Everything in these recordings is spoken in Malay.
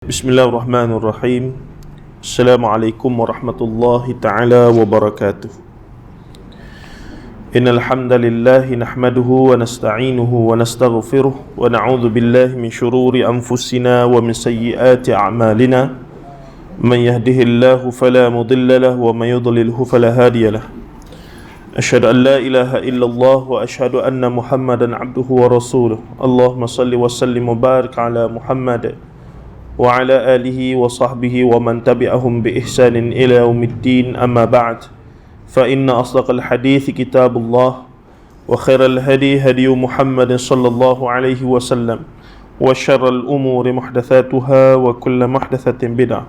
Bismillahirrahmanirrahim. Assalamualaikum warahmatullahi ta'ala wabarakatuh. Innal hamdalillah nahmaduhu wa nasta'inuhu wa nastaghfiruh wa na'udzu billahi min shururi anfusina wa min sayyiati a'malina. Man yahdihillahu fala mudilla lahu wa man yudlilhu fala hadiya lahu. Asyhadu an la ilaha illallah wa asyhadu anna Muhammadan 'abduhu wa rasuluh. Allahumma shalli wa sallim wa barik ala Muhammad wa ala alihi wa sahbihi wa man tabi'ahum bi ihsanin ila yaumiddin, amma ba'd. Fa inna asdaqal hadithi kitabullah wa khairal hadi hadi Muhammadin sallallahu alaihi wasallam wa syarral umuri muhdatsatuha wa kullu muhdatsatin bid'ah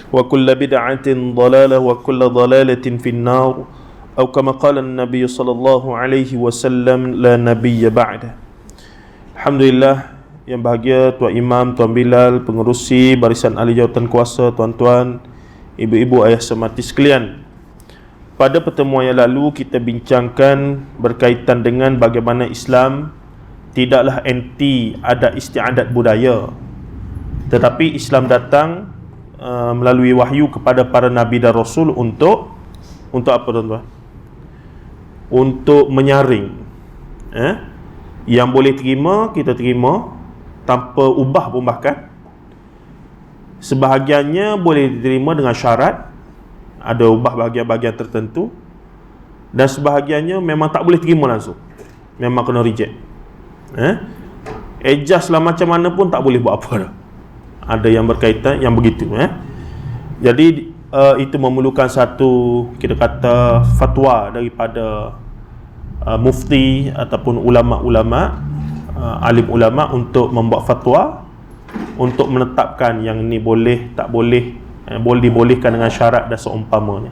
wa kullu bid'atin dhalalah wa kullu dhalalatin finnar, atau kama qala an-nabiy sallallahu alaihi wasallam, la nabiyya ba'da. Alhamdulillah, yang bahagia Tuan Imam, Tuan Bilal, pengerusi barisan ahli jawatan kuasa, tuan-tuan, ibu-ibu, ayah semati sekalian. Pada pertemuan yang lalu kita bincangkan berkaitan dengan bagaimana Islam tidaklah anti adat istiadat budaya, tetapi Islam datang melalui wahyu kepada para nabi dan rasul untuk apa, tuan-tuan? Untuk menyaring. Yang boleh terima kita terima tanpa ubah pun, bahkan sebahagiannya boleh diterima dengan syarat, ada ubah bahagian-bahagian tertentu, dan sebahagiannya memang tak boleh terima langsung, memang kena reject. Adjust lah macam mana pun tak boleh buat apa dah. Ada yang berkaitan yang begitu. Jadi itu memerlukan satu, kita kata, fatwa daripada mufti ataupun ulama-ulama, alim ulama, untuk membuat fatwa untuk menetapkan yang ni boleh, tak boleh, boleh dibolehkan dengan syarat dan seumpamanya.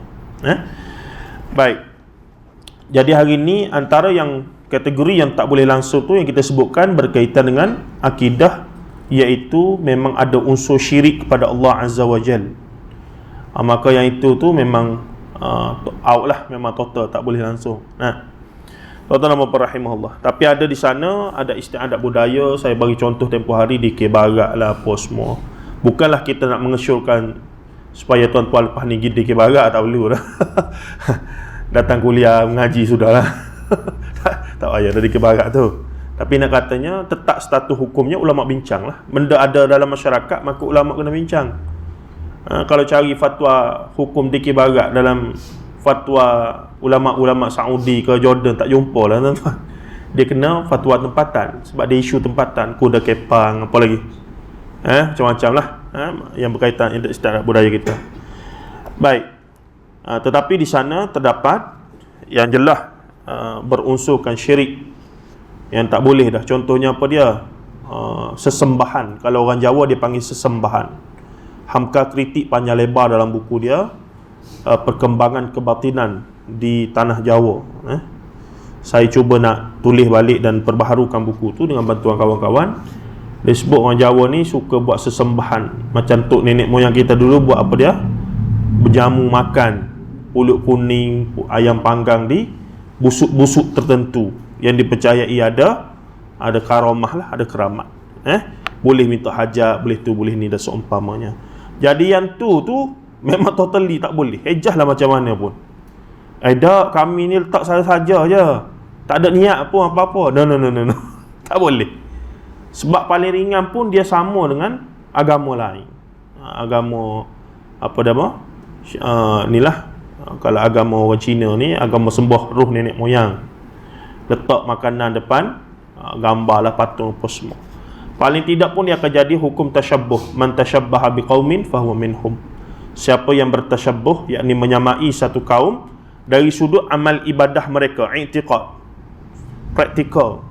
Baik. Jadi hari ni antara yang kategori yang tak boleh langsung tu yang kita sebutkan berkaitan dengan akidah, iaitu memang ada unsur syirik kepada Allah Azza wa Jal. Maka yang itu tu memang out lah, memang total tak boleh langsung. Tuan-tuan dan puan rahimahullah. Tapi ada di sana ada istiadat budaya. Saya bagi contoh tempoh hari di Kebarak lah, apa semua. Bukanlah kita nak mengesyorkan supaya tuan-tuan lepas ni pergi di Kebarak, tak perlu dah. Datang kuliah mengaji sudahlah. Tak payah dari Kebarak tu. Tapi nak katanya tetap status hukumnya ulama bincang lah. Benda ada dalam masyarakat, maka ulama kena bincang. Kalau cari fatwa hukum di Kebarak dalam fatwa ulama-ulama Saudi ke Jordan, tak jumpa lah, tuan-tuan. Dia kena fatwa tempatan, sebab dia isu tempatan, kuda kepang, apa lagi, macam-macam lah, yang berkaitan dengan istiadat budaya kita. Baik. Tetapi di sana terdapat yang jelas berunsurkan syirik, yang tak boleh dah. Contohnya apa dia? Sesembahan. Kalau orang Jawa dia panggil sesembahan. Hamka kritik panjang lebar dalam buku dia, perkembangan kebatinan di tanah Jawa. Saya cuba nak tulis balik dan perbaharukan buku tu dengan bantuan kawan-kawan. Dia sebut orang Jawa ni suka buat sesembahan. Macam tok nenek moyang kita dulu buat apa dia? Berjamu makan pulut kuning, ayam panggang di busuk-busuk tertentu yang dipercayai ada karamah lah, ada keramat. Boleh minta hajat, boleh tu, boleh ni dan seumpamanya. Jadi yang tu memang totally tak boleh. Ejah lah macam mana pun. Tak, kami ni letak saja je, tak ada niat pun apa-apa. No. Tak boleh. Sebab paling ringan pun dia sama dengan agama lain. Agama apa nama? Inilah, kalau agama orang Cina ni, agama sembah roh nenek moyang. Letak makanan depan, gambar lah, patung apa semua. Paling tidak pun dia akan jadi hukum tasyabbuh. Man tasyabbaha biqaumin fahuwa minhum. Siapa yang bertasyabbuh, yakni menyamai satu kaum dari sudut amal ibadah mereka, i'tiqad, praktikal,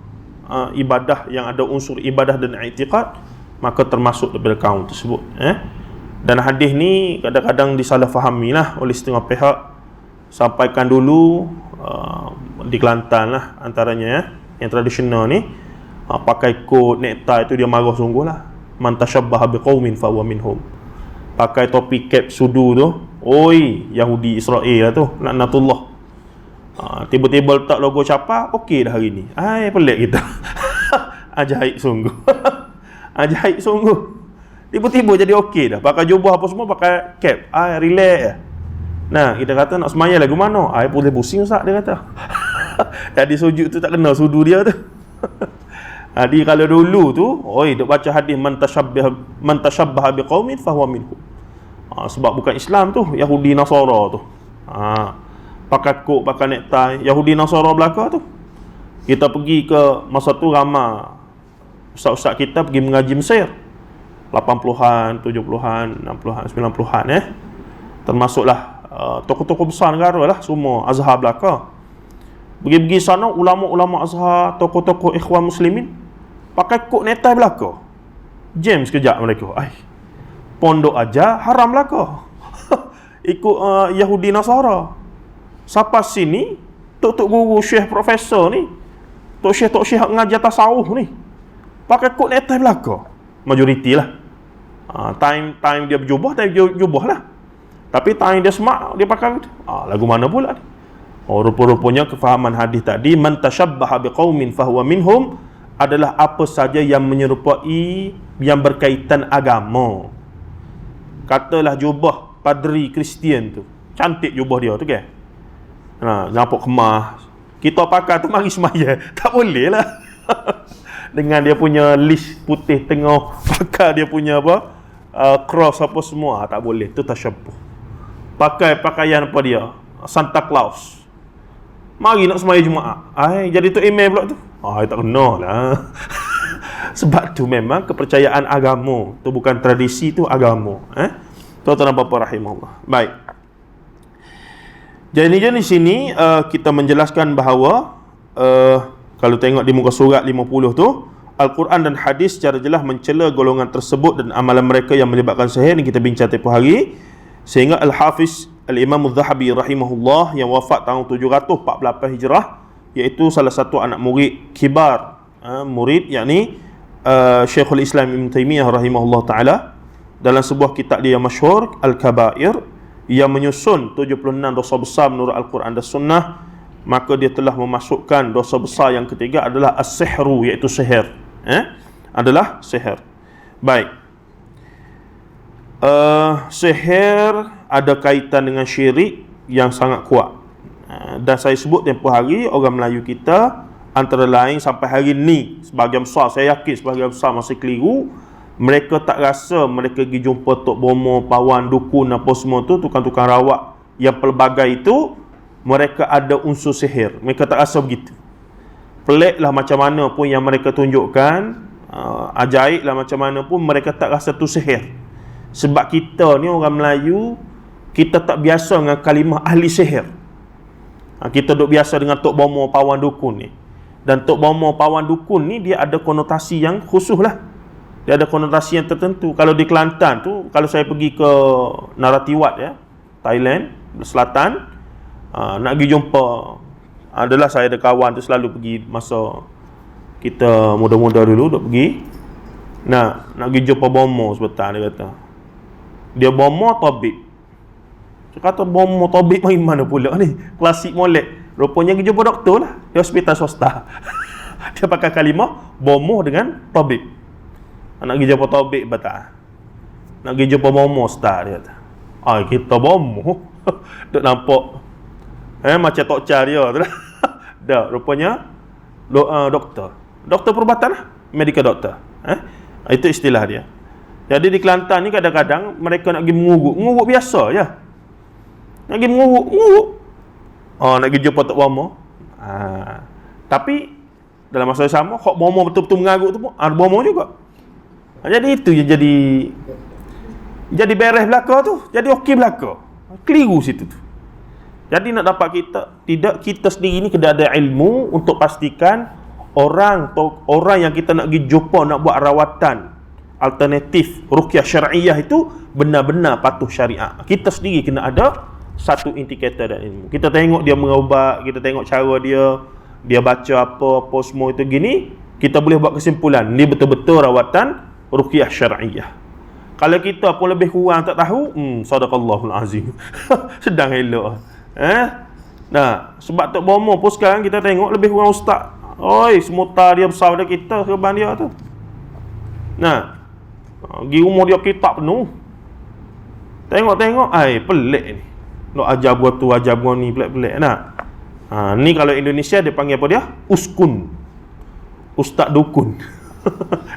ibadah yang ada unsur ibadah dan i'tiqad, maka termasuk daripada kaum tersebut. Dan hadis ni kadang-kadang disalah fahami lah oleh setengah pihak. Sampaikan dulu di Kelantan lah antaranya, yang tradisional ni, pakai kot necktie tu dia marah sungguh lah. Man tasyabbaha biqaumin fahuwa minhum. Pakai topi cap sudu tu, oi, Yahudi Israel lah tu, laknatullah. Tiba-tiba letak logo capa, okey dah hari ni. Pelik kita. Ajaib sungguh. Ajaib sungguh. Tiba-tiba jadi okey dah. Pakai jubah apa semua, pakai cap. Relax je. Nah, kita kata nak semaya lagu mana? Boleh pusing Ustaz, dia kata. Jadi sujud tu tak kena sudu dia tu. Jadi kalau dulu tu, duk baca hadis man tashabbaha biqaumin fahuwa minhum. Sebab bukan Islam tu, Yahudi Nasara tu. Pakai kok, pakai necktie, Yahudi Nasara belaka tu. Kita pergi ke masa tu ramai ustaz-ustaz kita pergi mengaji Mesir. 80-an, 70-an, 60-an, 90-an termasuklah tokoh-tokoh besar negara lah, semua Azhar belaka. Pergi-pergi sana, ulama-ulama Azhar, tokoh-tokoh ikhwan muslimin pakai kok netai belaka. Jam sekejap mereka. Pondok aja haram belaka. Ikut Yahudi Nasara. Sampai sini tok guru, syekh, profesor ni, tok syekh ngajar tasawuf ni pakai kok netai belaka. Majoriti lah. Time dia berjubah, lah. Tapi time dia semak, dia pakai lagu mana pula ni? Rupa-rupanya kefahaman hadis tadi, man tashabbaha biqaumin fahuwa minhum, adalah apa saja yang menyerupai, yang berkaitan agama. Katalah jubah padri Kristian tu, cantik jubah dia tu kan. Nampak kemas. Kita pakai tu mari semaya, tak boleh lah. Dengan dia punya list putih tengah, pakai dia punya cross apa semua, tak boleh. Itu tasyabbuh. Pakai pakaian apa dia? Santa Claus. Mari nak semaya Jumaat. Jadi tu email pula tu. Tak kena lah. Sebab tu memang kepercayaan agama. Tu bukan tradisi, tu agama. Tuan-tuan dan puan-puan rahimahullah. Baik. Jadi di sini kita menjelaskan bahawa kalau tengok di muka surat 50 tu, Al-Quran dan hadis secara jelas mencela golongan tersebut dan amalan mereka yang menyebabkan sihir, yang kita bincang tempoh hari. Sehingga Al-Hafiz Al-Imam Al-Zahabi rahimahullah yang wafat tahun 748 Hijrah, iaitu salah satu anak murid kibar, murid yakni Syekhul Islam Ibn Taymiyah rahimahullah ta'ala, dalam sebuah kitab dia yang masyhur Al-Kabair, yang menyusun 76 dosa besar menurut Al-Quran dan Sunnah, maka dia telah memasukkan dosa besar yang ketiga adalah as-sihru, iaitu sihir. Adalah sihir. Baik. Sihir ada kaitan dengan syirik yang sangat kuat. Dan saya sebut tempoh hari, orang Melayu kita antara lain sampai hari ni, sebahagian besar, saya yakin sebahagian besar masih keliru. Mereka tak rasa mereka pergi jumpa Tok Bomo, Pawan, Dukun apa semua tu, tukang-tukang rawak yang pelbagai itu, mereka ada unsur sihir. Mereka tak rasa begitu. Pelik lah macam mana pun yang mereka tunjukkan, ajaib lah macam mana pun, mereka tak rasa tu sihir. Sebab kita ni orang Melayu, kita tak biasa dengan kalimah ahli sihir. Kita duk biasa dengan Tok Bomo, Pawan, Dukun ni. Dan Tok Bomo, Pawan, Dukun ni dia ada konotasi yang khusus lah. Dia ada konotasi yang tertentu. Kalau di Kelantan tu, kalau saya pergi ke Naratiwat Thailand Selatan, nak pergi jumpa, adalah saya ada kawan tu selalu pergi masa kita muda-muda dulu duk pergi. Nak pergi jumpa Bomo sebentar, dia kata. Dia Bomo tabib. Saya kata Bomo tabib main mana pula ni? Klasik molek. Rupanya pergi jumpa doktor lah. Di hospital swasta. Dia pakai kalimah Bomo dengan tabib. Nak pergi jumpa tabib betul. Nak pergi jumpa Bomo ustaz, dia kata. Kita Bomo. Duk nampak macam tok car dia tu lah. Dah, rupanya doktor. Doktor perubatan lah. Medical doctor. Itu istilah dia. Jadi di Kelantan ni kadang-kadang mereka nak pergi mengurut. Mengurut biasa je. Nak pergi mengurut. Nak pergi jumpa Tok Bomo. Tapi dalam masa yang sama, hak Bomo betul-betul mengarut tu pun ada Bomo juga. Jadi itu je jadi beres belaka tu. Jadi okey belaka. Keliru situ tu. Jadi nak dapat kita sendiri ni kena ada ilmu untuk pastikan orang yang kita nak pergi jumpa, nak buat rawatan alternatif ruqyah syar'iyah itu benar-benar patuh syariat. Kita sendiri kena ada satu indikator dan ilmu. Kita tengok dia mengubat, kita tengok cara dia baca apa semua itu gini, kita boleh buat kesimpulan ni betul-betul rawatan ruqyah syar'iyah. Kalau kita pun lebih kurang tak tahu, sadaqallahul azim. Sedang elok. Nah, sebab Tok Bomo pun sekarang kita tengok lebih kurang ustaz. Semuta dia besar daripada kita, serban dia tu. Nah, Pergi rumah dia kitab penuh. Tengok-tengok, pelik ni. Nak ajar buat tu, ajar buat ni, pelik-pelik nak. Ni kalau Indonesia dia panggil apa dia? Uskun. Ustaz dukun.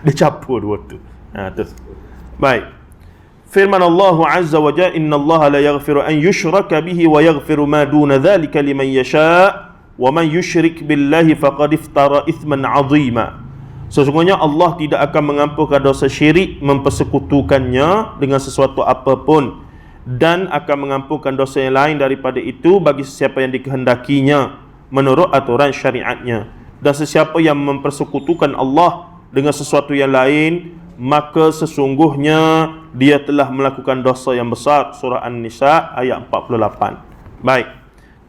Dia capur dua tu. Tu. Baik. Firman Allah Azza wa Jalla, "Inna Allah la yaghfiru an yushraka bihi wa yaghfiru ma duna dzalika liman yasha, wa man yusyrik billahi faqad iftara ithman 'azima." Sesungguhnya Allah tidak akan mengampunkan dosa syirik mempersekutukannya dengan sesuatu apapun, dan akan mengampunkan dosa yang lain daripada itu bagi sesiapa yang dikehendakinya menurut aturan syariatnya. Dan sesiapa yang mempersekutukan Allah dengan sesuatu yang lain, maka sesungguhnya dia telah melakukan dosa yang besar. Surah An-Nisa ayat 48. Baik,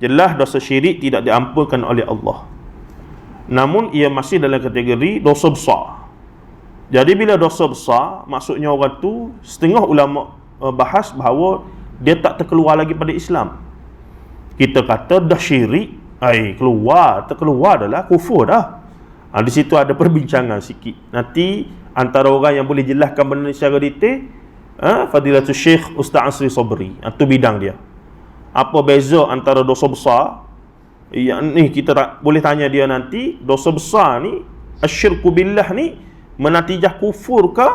jelas dosa syirik tidak diampunkan oleh Allah, namun ia masih dalam kategori dosa besar. Jadi bila dosa besar, maksudnya orang tu, setengah ulama bahas bahawa dia tak terkeluar lagi pada Islam. Kita kata dah syirik, terkeluar dah lah, kufur dah. Di situ ada perbincangan sikit. Nanti antara orang yang boleh jelaskan benda ni secara detail, Fadilatul Syekh Ustaz Asri Sabri. Itu bidang dia. Apa beza antara dosa besar? Yang ni kita boleh tanya dia nanti. Dosa besar ni, asyirku billah ni, menatijah kufur ke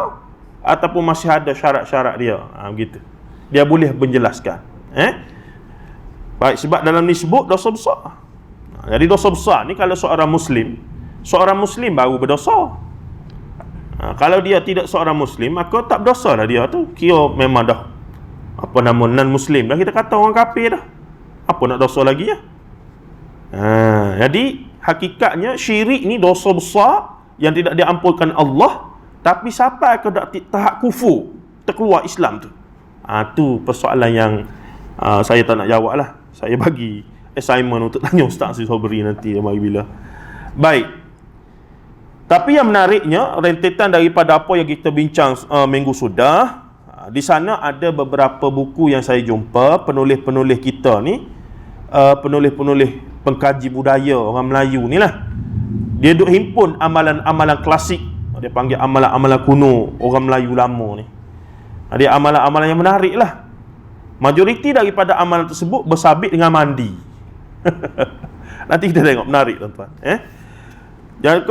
ataupun masih ada syarat-syarat dia? Begitu. Dia boleh menjelaskan. Baik, sebab dalam ni sebut dosa besar. Jadi dosa besar ni kalau seorang Muslim baru berdosa. Kalau dia tidak seorang Muslim, maka tak berdosa lah dia tu. Kira memang dah non-Muslim dah, kita kata orang kafir dah. Apa nak dosa lagi ya? Jadi hakikatnya syirik ni dosa besar yang tidak diampunkan Allah, tapi sampai ke tahap kufur, terkeluar Islam tu. Tu persoalan yang saya tak nak jawab lah. Saya bagi assignment untuk tanya Ustaz Asri Sabri nanti mari bila. Baik. Tapi yang menariknya, rentetan daripada apa yang kita bincang minggu sudah, di sana ada beberapa buku yang saya jumpa, penulis-penulis kita ni, penulis-penulis pengkaji budaya orang Melayu ni lah. Dia duk himpun amalan-amalan klasik. Dia panggil amalan-amalan kuno orang Melayu lama ni. Dia amalan-amalan yang menarik lah. Majoriti daripada amalan tersebut bersabit dengan mandi. Nanti kita tengok, menarik tuan-tuan. Jadi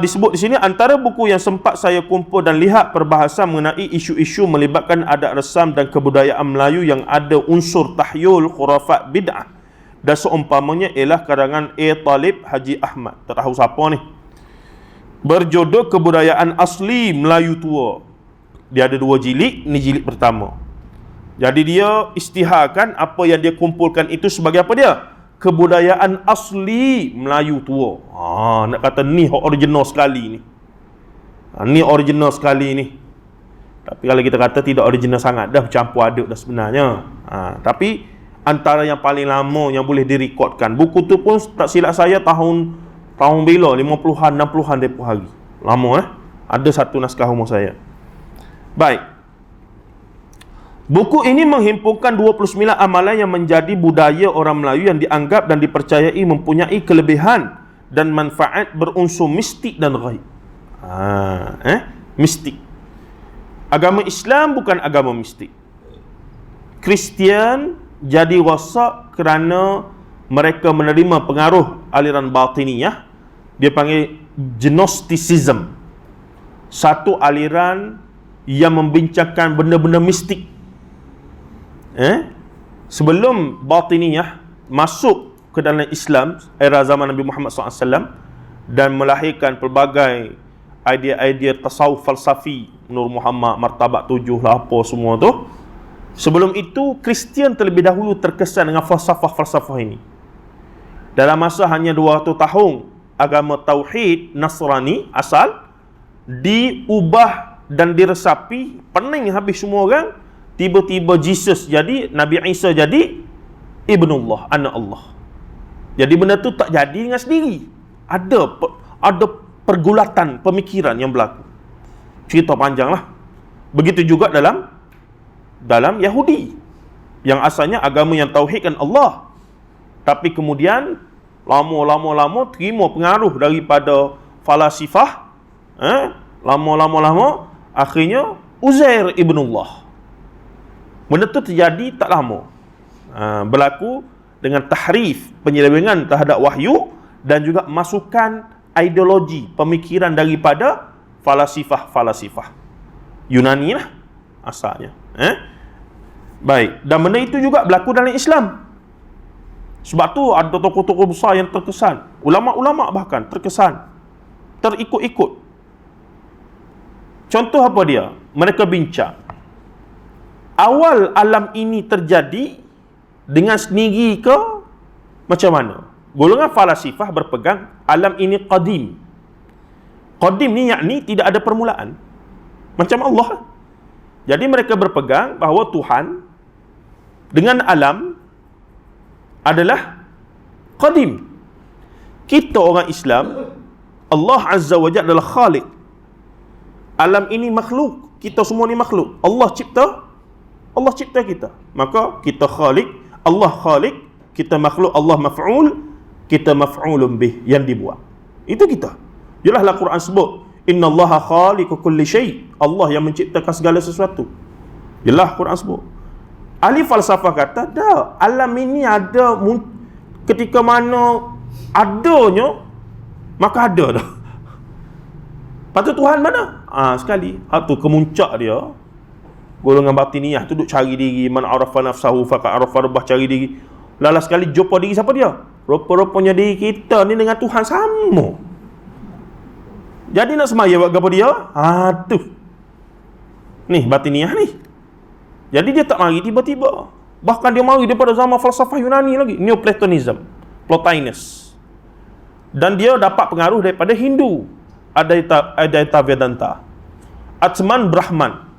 disebut di sini, antara buku yang sempat saya kumpul dan lihat perbahasan mengenai isu-isu melibatkan adat resam dan kebudayaan Melayu yang ada unsur tahyul, khurafat, bid'ah dan seumpamanya ialah karangan A. Talib Haji Ahmad. Tak tahu siapa ni. Berjudul Kebudayaan Asli Melayu Tua. Dia ada 2 jilid, ni jilid pertama. Jadi dia istiharkan apa yang dia kumpulkan itu sebagai apa dia? Kebudayaan asli Melayu tua. Nak kata ni original sekali ni. Ni original sekali ni. Tapi kalau kita kata tidak original sangat, dah bercampur aduk dah sebenarnya. Tapi antara yang paling lama yang boleh direkodkan. Buku tu pun tak silap saya tahun bila 50-an 60-an tempoh hari. Lama Ada satu naskah rumah saya. Baik. Buku ini menghimpunkan 29 amalan yang menjadi budaya orang Melayu yang dianggap dan dipercayai mempunyai kelebihan dan manfaat berunsur mistik dan ghaib. Mistik. Agama Islam bukan agama mistik. Kristian jadi rosak kerana mereka menerima pengaruh aliran batiniyah. Dia panggil Gnosticism. Satu aliran yang membincangkan benda-benda mistik. Sebelum batiniyah masuk ke dalam Islam era zaman Nabi Muhammad SAW dan melahirkan pelbagai idea-idea tasawuf falsafi, Nur Muhammad, Martabat 7 lah apa semua tu. Sebelum itu Kristian terlebih dahulu terkesan dengan falsafah-falsafah ini. Dalam masa hanya 200 tahun, agama Tauhid Nasrani asal diubah dan diresapi, pening habis semua orang. Tiba-tiba Jesus jadi, Nabi Isa jadi Ibnullah, anak Allah. Jadi benda tu tak jadi dengan sendiri. Ada pergulatan pemikiran yang berlaku. Cerita panjang lah. Begitu juga dalam Yahudi, yang asalnya agama yang tauhidkan Allah, tapi kemudian lama-lama terima pengaruh daripada falasifah. Lama-lama akhirnya Uzair ibnullah. Benda tu terjadi tak lama. Berlaku dengan tahrif, penyelewengan terhadap wahyu, dan juga masukan ideologi, pemikiran daripada falasifah Yunani lah asalnya. Baik, dan benda itu juga berlaku dalam Islam. Sebab tu ada tokoh-tokoh besar yang terkesan, ulama-ulama bahkan terkesan, terikut-ikut. Contoh apa dia? Mereka bincang, awal alam ini terjadi dengan sendiri ke macam mana? Golongan falasifah berpegang alam ini qadim. Qadim ni yakni tidak ada permulaan, macam Allah. Jadi mereka berpegang bahawa Tuhan dengan alam adalah qadim. Kita orang Islam, Allah Azza wa Jalla adalah khaliq. Alam ini makhluk, kita semua ni makhluk. Allah cipta kita. Maka kita khaliq, Allah khaliq, kita makhluk, Allah maf'ul, kita maf'ulun bih, yang dibuat. Itu kita. Jelaslah Quran sebut, innallaha khaliqu kulli syai'. Allah yang menciptakan segala sesuatu. Jelas Quran sebut. Ahli falsafah kata, dah, alam ini ada ketika mana adanya, maka ada dah. Lepas tu Tuhan mana? Sekali. Tu kemuncak dia. Golongan batiniyah tu duk cari diri. Man arafa nafsahu faqad arafa rabbah, cari diri. Lala sekali jumpa diri siapa dia? Rupa-rupanya diri kita ni dengan Tuhan sama. Jadi nak semaya buat apa dia? Tu. Ni batiniyah ni. Jadi dia tak mari tiba-tiba. Bahkan dia mari daripada zaman falsafah Yunani lagi, Neoplatonism, Plotinus. Dan dia dapat pengaruh daripada Hindu, Advaita Vedanta, Atman Brahman.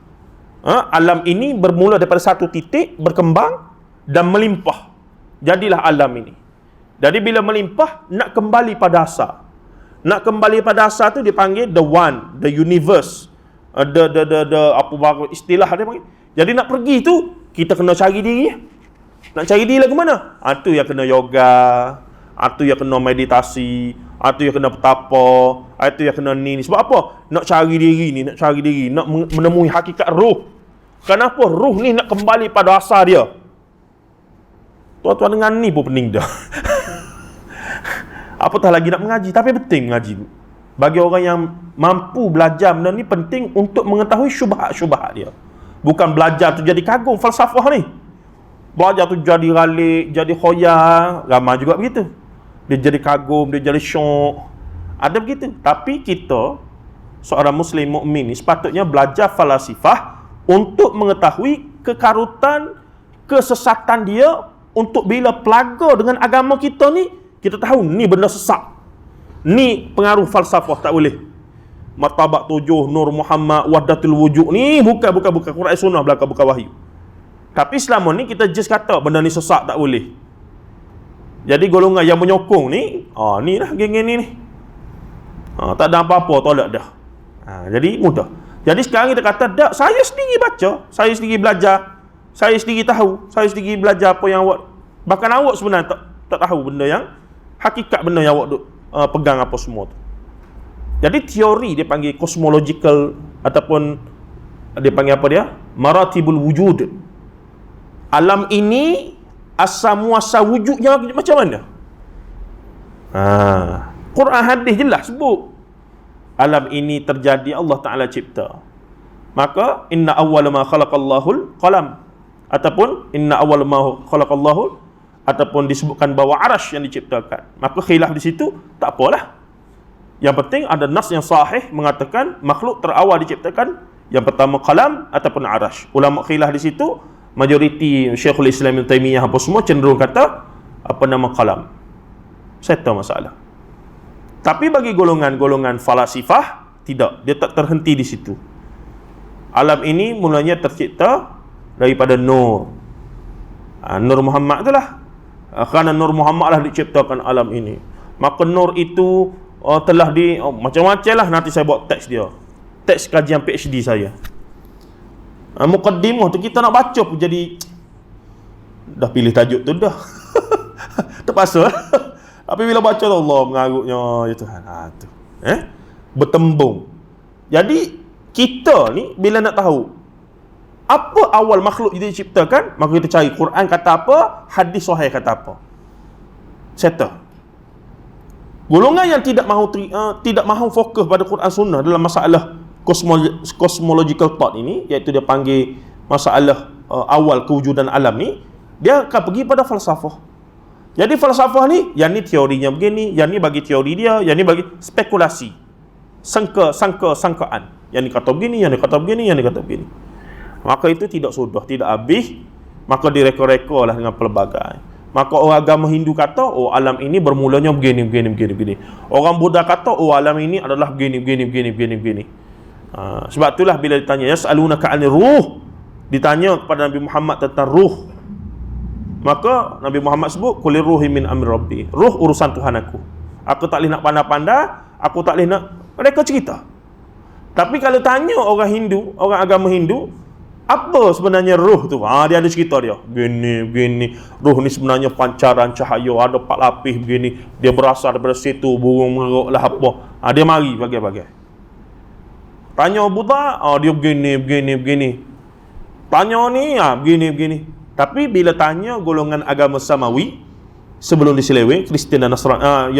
Alam ini bermula daripada satu titik, berkembang dan melimpah. Jadilah alam ini. Jadi bila melimpah, nak kembali pada asal. Nak kembali pada asal tu dipanggil the one, the universe, apa istilah dia panggil. Jadi nak pergi tu, kita kena cari diri. Nak cari diri lah ke mana? Tu yang kena yoga, tu yang kena meditasi, tu yang kena bertapa, tu yang kena ni. Sebab apa? Nak cari diri ni, nak menemui hakikat ruh. Kenapa ruh ni nak kembali pada asal dia? Tuan-tuan dengan ni pun pening dah. Apatah lagi nak mengaji. Tapi penting mengaji. Bagi orang yang mampu belajar benda ni, penting untuk mengetahui syubhat-syubhat dia. Bukan belajar tu jadi kagum falsafah ni. Belajar tu jadi ralik, jadi khoyal. Ramai juga begitu. Dia jadi kagum, dia jadi syok. Ada begitu. Tapi kita, seorang Muslim mukmin ni, sepatutnya belajar falasifah untuk mengetahui kekarutan, kesesatan dia, untuk bila pelaga dengan agama kita ni, kita tahu ni benda sesat. Ni pengaruh falsafah, tak boleh. Martabak 7, Nur Muhammad, Wahdatul Wujud ni bukan Quran Sunnah belaka, bukan wahyu. Tapi selama ni kita just kata benda ni sesat, tak boleh. Jadi golongan yang menyokong ni, ni lah geng-geng ni. Tak ada apa-apa, tolak dah. Jadi mudah. Jadi sekarang kita kata, dak, saya sendiri baca, saya sendiri belajar, saya sendiri tahu, saya sendiri belajar apa yang awak, bahkan awak sebenarnya tak tahu benda yang hakikat, benda yang awak pegang apa semua tu. Jadi teori dia panggil cosmological, ataupun dia panggil apa dia? Maratibul wujud. Alam ini asal muasal wujudnya macam mana? Quran hadis jelas sebut. Alam ini terjadi, Allah Ta'ala cipta. Maka inna awwala ma khalaqallahul qalam, ataupun inna awwala ma khalaqallahu, ataupun disebutkan bahawa arash yang diciptakan. Maka khilaf di situ tak apalah. Yang penting ada nas yang sahih mengatakan makhluk terawal diciptakan, yang pertama qalam ataupun arash. Ulama khilaf di situ, majoriti Syekhul Islam Ibn Taimiyah apa semua cenderung kata apa nama qalam. Saya tahu masalah. Tapi bagi golongan-golongan falasifah, tidak, dia tak terhenti di situ. Alam ini mulanya tercipta daripada nur. Nur Muhammad itulah. Kerana Nur Muhammad lah diciptakan alam ini. Maka nur itu telah macam-macam lah. Nanti saya buat teks dia, teks kajian PhD saya. Muqaddimah tu kita nak baca pun jadi dah pilih tajuk tu dah. Terpaksa. Tapi bila baca tu, Allah mengarutnya, ya Tuhan, tu bertembung. Jadi kita ni bila nak tahu Apa awal makhluk itu diciptakan? Maka kita cari Quran kata apa, hadis sahih kata apa. Settle. Golongan yang tidak mahu fokus pada Quran Sunnah dalam masalah cosmological thought ini, iaitu dia panggil masalah awal kewujudan alam ni, dia akan pergi pada falsafah. Jadi falsafah ni, yang ni teorinya begini, yang ni bagi teori dia, yang ni bagi spekulasi, sangkaan. Yang ni kata begini, yang ni kata begini, yang ni kata begini. Maka itu tidak sudah, tidak habis. Maka direka-reka lah dengan pelbagai. Maka orang agama Hindu kata, oh alam ini bermulanya begini. Orang Buddha kata, oh alam ini adalah begini. Sebab itulah bila ditanya, yas'alunaka 'anir ruh, ditanya kepada Nabi Muhammad tentang ruh. Maka Nabi Muhammad sebut, kulir ruhi min amri rabbi. Ruh urusan Tuhan aku. Aku tak boleh nak pandai-pandai, aku tak boleh nak, mereka cerita. Tapi kalau tanya orang Hindu, orang agama Hindu, apa sebenarnya ruh tu? Dia ada cerita dia. Begini. Ruh ni sebenarnya pancaran cahaya, ada 4 lapis begini. Dia berasal daripada situ, burung meruk lah apa. Dia mari bagai-bagai. Tanya Buddha, dia begini. Tanya ni, begini. Tapi bila tanya golongan agama Samawi, sebelum diseleweng, Kristian dan Nasrani,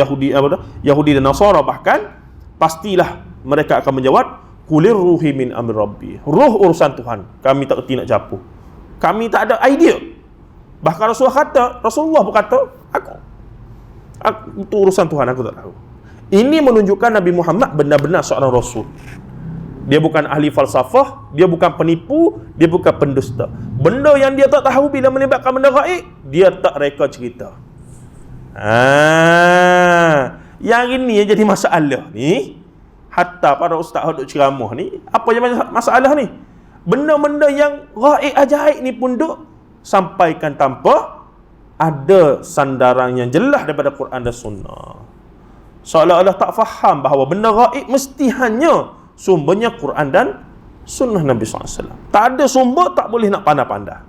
Yahudi dan Nasara bahkan, pastilah mereka akan menjawab, kulir ruhi min amri rabbi. Ruh urusan Tuhan. Kami tak kerti nak campur. Kami tak ada idea. Bahkan Rasulullah berkata, aku itu urusan Tuhan, aku tak tahu. Ini menunjukkan Nabi Muhammad benar-benar seorang Rasul. Dia bukan ahli falsafah, dia bukan penipu, dia bukan pendusta. Benda yang dia tak tahu bila melibatkan benda gaib, dia tak reka cerita. Yang ini yang jadi masalah ni. Hatta para ustaz duk ceramah ni, apa yang masalah ni? Benda-benda yang gaib ajaib ni pun duk sampaikan tanpa ada sandaran yang jelas daripada Quran dan Sunnah. Seolah-olah tak faham bahawa benda gaib mesti hanya sumbernya Quran dan Sunnah Nabi SAW. Tak ada sumber, tak boleh nak pandai-pandai.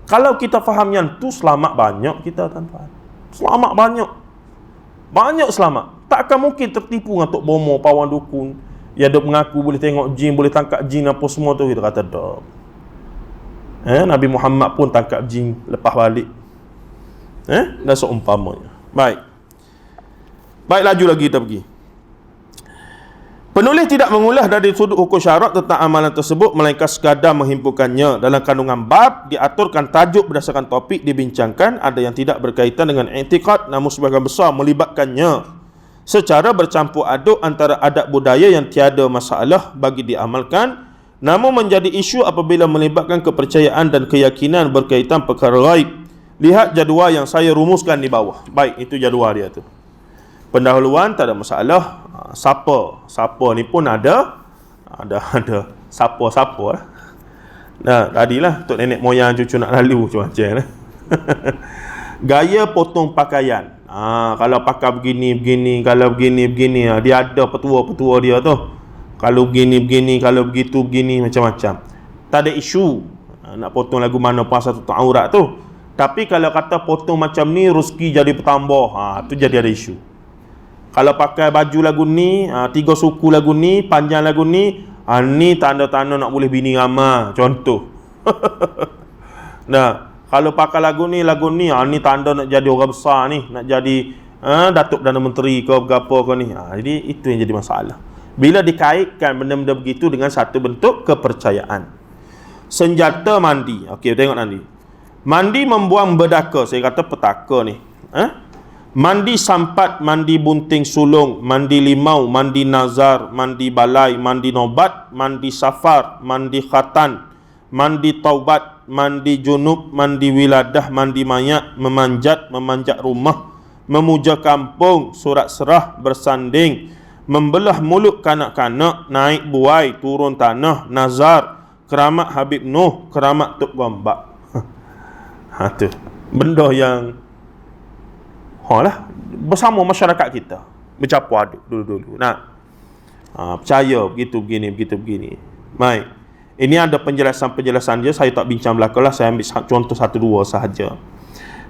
Kalau kita faham yang tu, selamat banyak kita, tuan-tuan. Selamat banyak selamat. Tak akan mungkin tertipu dengan Tok Bomo, Pawan Dukun yang duk mengaku boleh tengok jin, boleh tangkap jin apa semua tu. Kita kata dak. Nabi Muhammad pun tangkap jin lepas balik. Dan seumpamanya. Baik, laju lagi kita pergi. Penulis tidak mengulas dari sudut hukum syarak tentang amalan tersebut, melainkan sekadar menghimpunkannya. Dalam kandungan bab diaturkan tajuk berdasarkan topik dibincangkan. Ada yang tidak berkaitan dengan i'tiqad, namun sebahagian besar melibatkannya secara bercampur aduk antara adat budaya yang tiada masalah bagi diamalkan, namun menjadi isu apabila melibatkan kepercayaan dan keyakinan berkaitan perkara ghaib. Lihat jadual yang saya rumuskan di bawah. Baik, itu jadual dia tu. Pendahuluan tak ada masalah. Siapa ni pun ada siapa lah. Nah, tadilah tok nenek moyang cucu nak lalu macam-macam lah. Gaya potong pakaian. Kalau pakai begini, kalau begini, dia ada petua-petua dia tu. Kalau begini, kalau begitu begini, macam-macam. Tak ada isu nak potong lagu mana pasal tutup aurat tu. Tapi kalau kata potong macam ni, rezeki jadi bertambah, tu jadi ada isu. Kalau pakai baju lagu ni, 3 suku lagu ni, panjang lagu ni, ni tanda-tanda nak boleh bini ramah, contoh. Nah, kalau pakai lagu ni, ni tanda nak jadi orang besar ni, nak jadi Datuk Perdana Menteri ke apa ke ni. Jadi itu yang jadi masalah. Bila dikaitkan benda-benda begitu dengan satu bentuk kepercayaan. Senjata mandi. Okey, tengok nanti. Mandi membuang bedaka, saya kata petaka ni. Mandi sampat, mandi bunting sulung, mandi limau, mandi nazar, mandi balai, mandi nobat, mandi safar, mandi khatan, mandi taubat, mandi junub, mandi wiladah, mandi mayat, memanjat rumah, memuja kampung, surat serah, bersanding, membelah mulut kanak-kanak, naik buai, turun tanah, nazar, keramat Habib Nuh, keramat Tok Gombak. Tu benda yang bersama masyarakat kita bercampur aduk dulu-dulu. Percaya begini. Baik. Ini ada penjelasan dia, saya tak bincang belakang lah, saya ambil contoh 1-2 sahaja.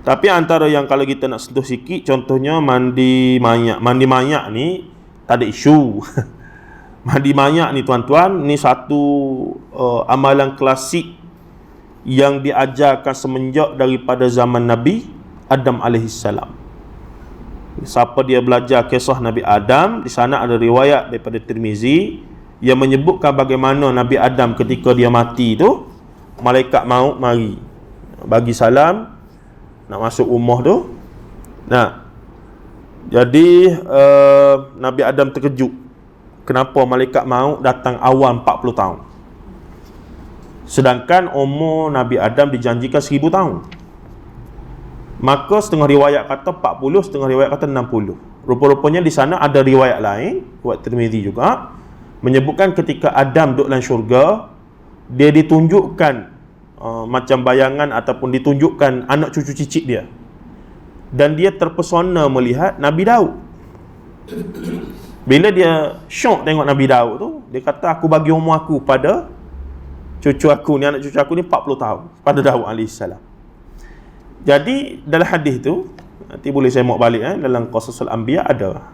Tapi antara yang kalau kita nak sentuh sikit, contohnya mandi mayat. Mandi mayat ni tak ada isu. Mandi mayat ni tuan-tuan, ni satu amalan klasik yang diajarkan semenjak daripada zaman Nabi Adam alaihissalam. Siapa dia belajar kisah Nabi Adam, di sana ada riwayat daripada Tirmizi yang menyebutkan bagaimana Nabi Adam ketika dia mati tu, malaikat maut mari bagi salam nak masuk rumah tu. Nah, jadi Nabi Adam terkejut kenapa malaikat maut datang awal 40 tahun, sedangkan umur Nabi Adam dijanjikan 1000 tahun. Maka setengah riwayat kata 40, setengah riwayat kata 60. Rupa-rupanya di sana ada riwayat lain, buat Tirmizi juga, menyebutkan ketika Adam duduk dalam syurga, dia ditunjukkan macam bayangan ataupun ditunjukkan anak cucu cicit dia, dan dia terpesona melihat Nabi Daud. Bila dia syok tengok Nabi Daud tu, dia kata, aku bagi umur aku pada cucu aku ni, anak cucu aku ni 40 tahun pada Daud alaihissalam. Jadi dalam hadis tu, nanti boleh saya mau balik dalam Qasasul Anbiya ada.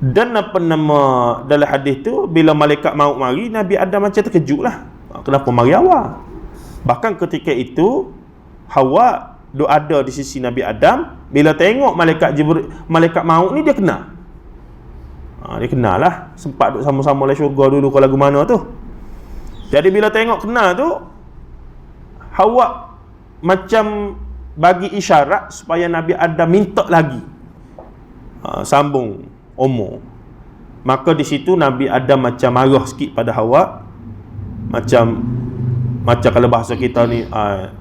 Dan apa nama dalam hadis tu, bila malaikat maut mari, Nabi Adam macam terkejut lah, kenapa mari awal. Bahkan ketika itu Hawa duk ada di sisi Nabi Adam, bila tengok malaikat maut ni, dia kenal. Dia kenal lah, sempat duk sama-sama dalam syurga dulu kalau lagu mana tu. Jadi bila tengok kenal tu, Hawa macam bagi isyarat supaya Nabi Adam minta lagi sambung umur. Maka di situ Nabi Adam macam marah sikit pada Hawa, macam kalau bahasa kita ni,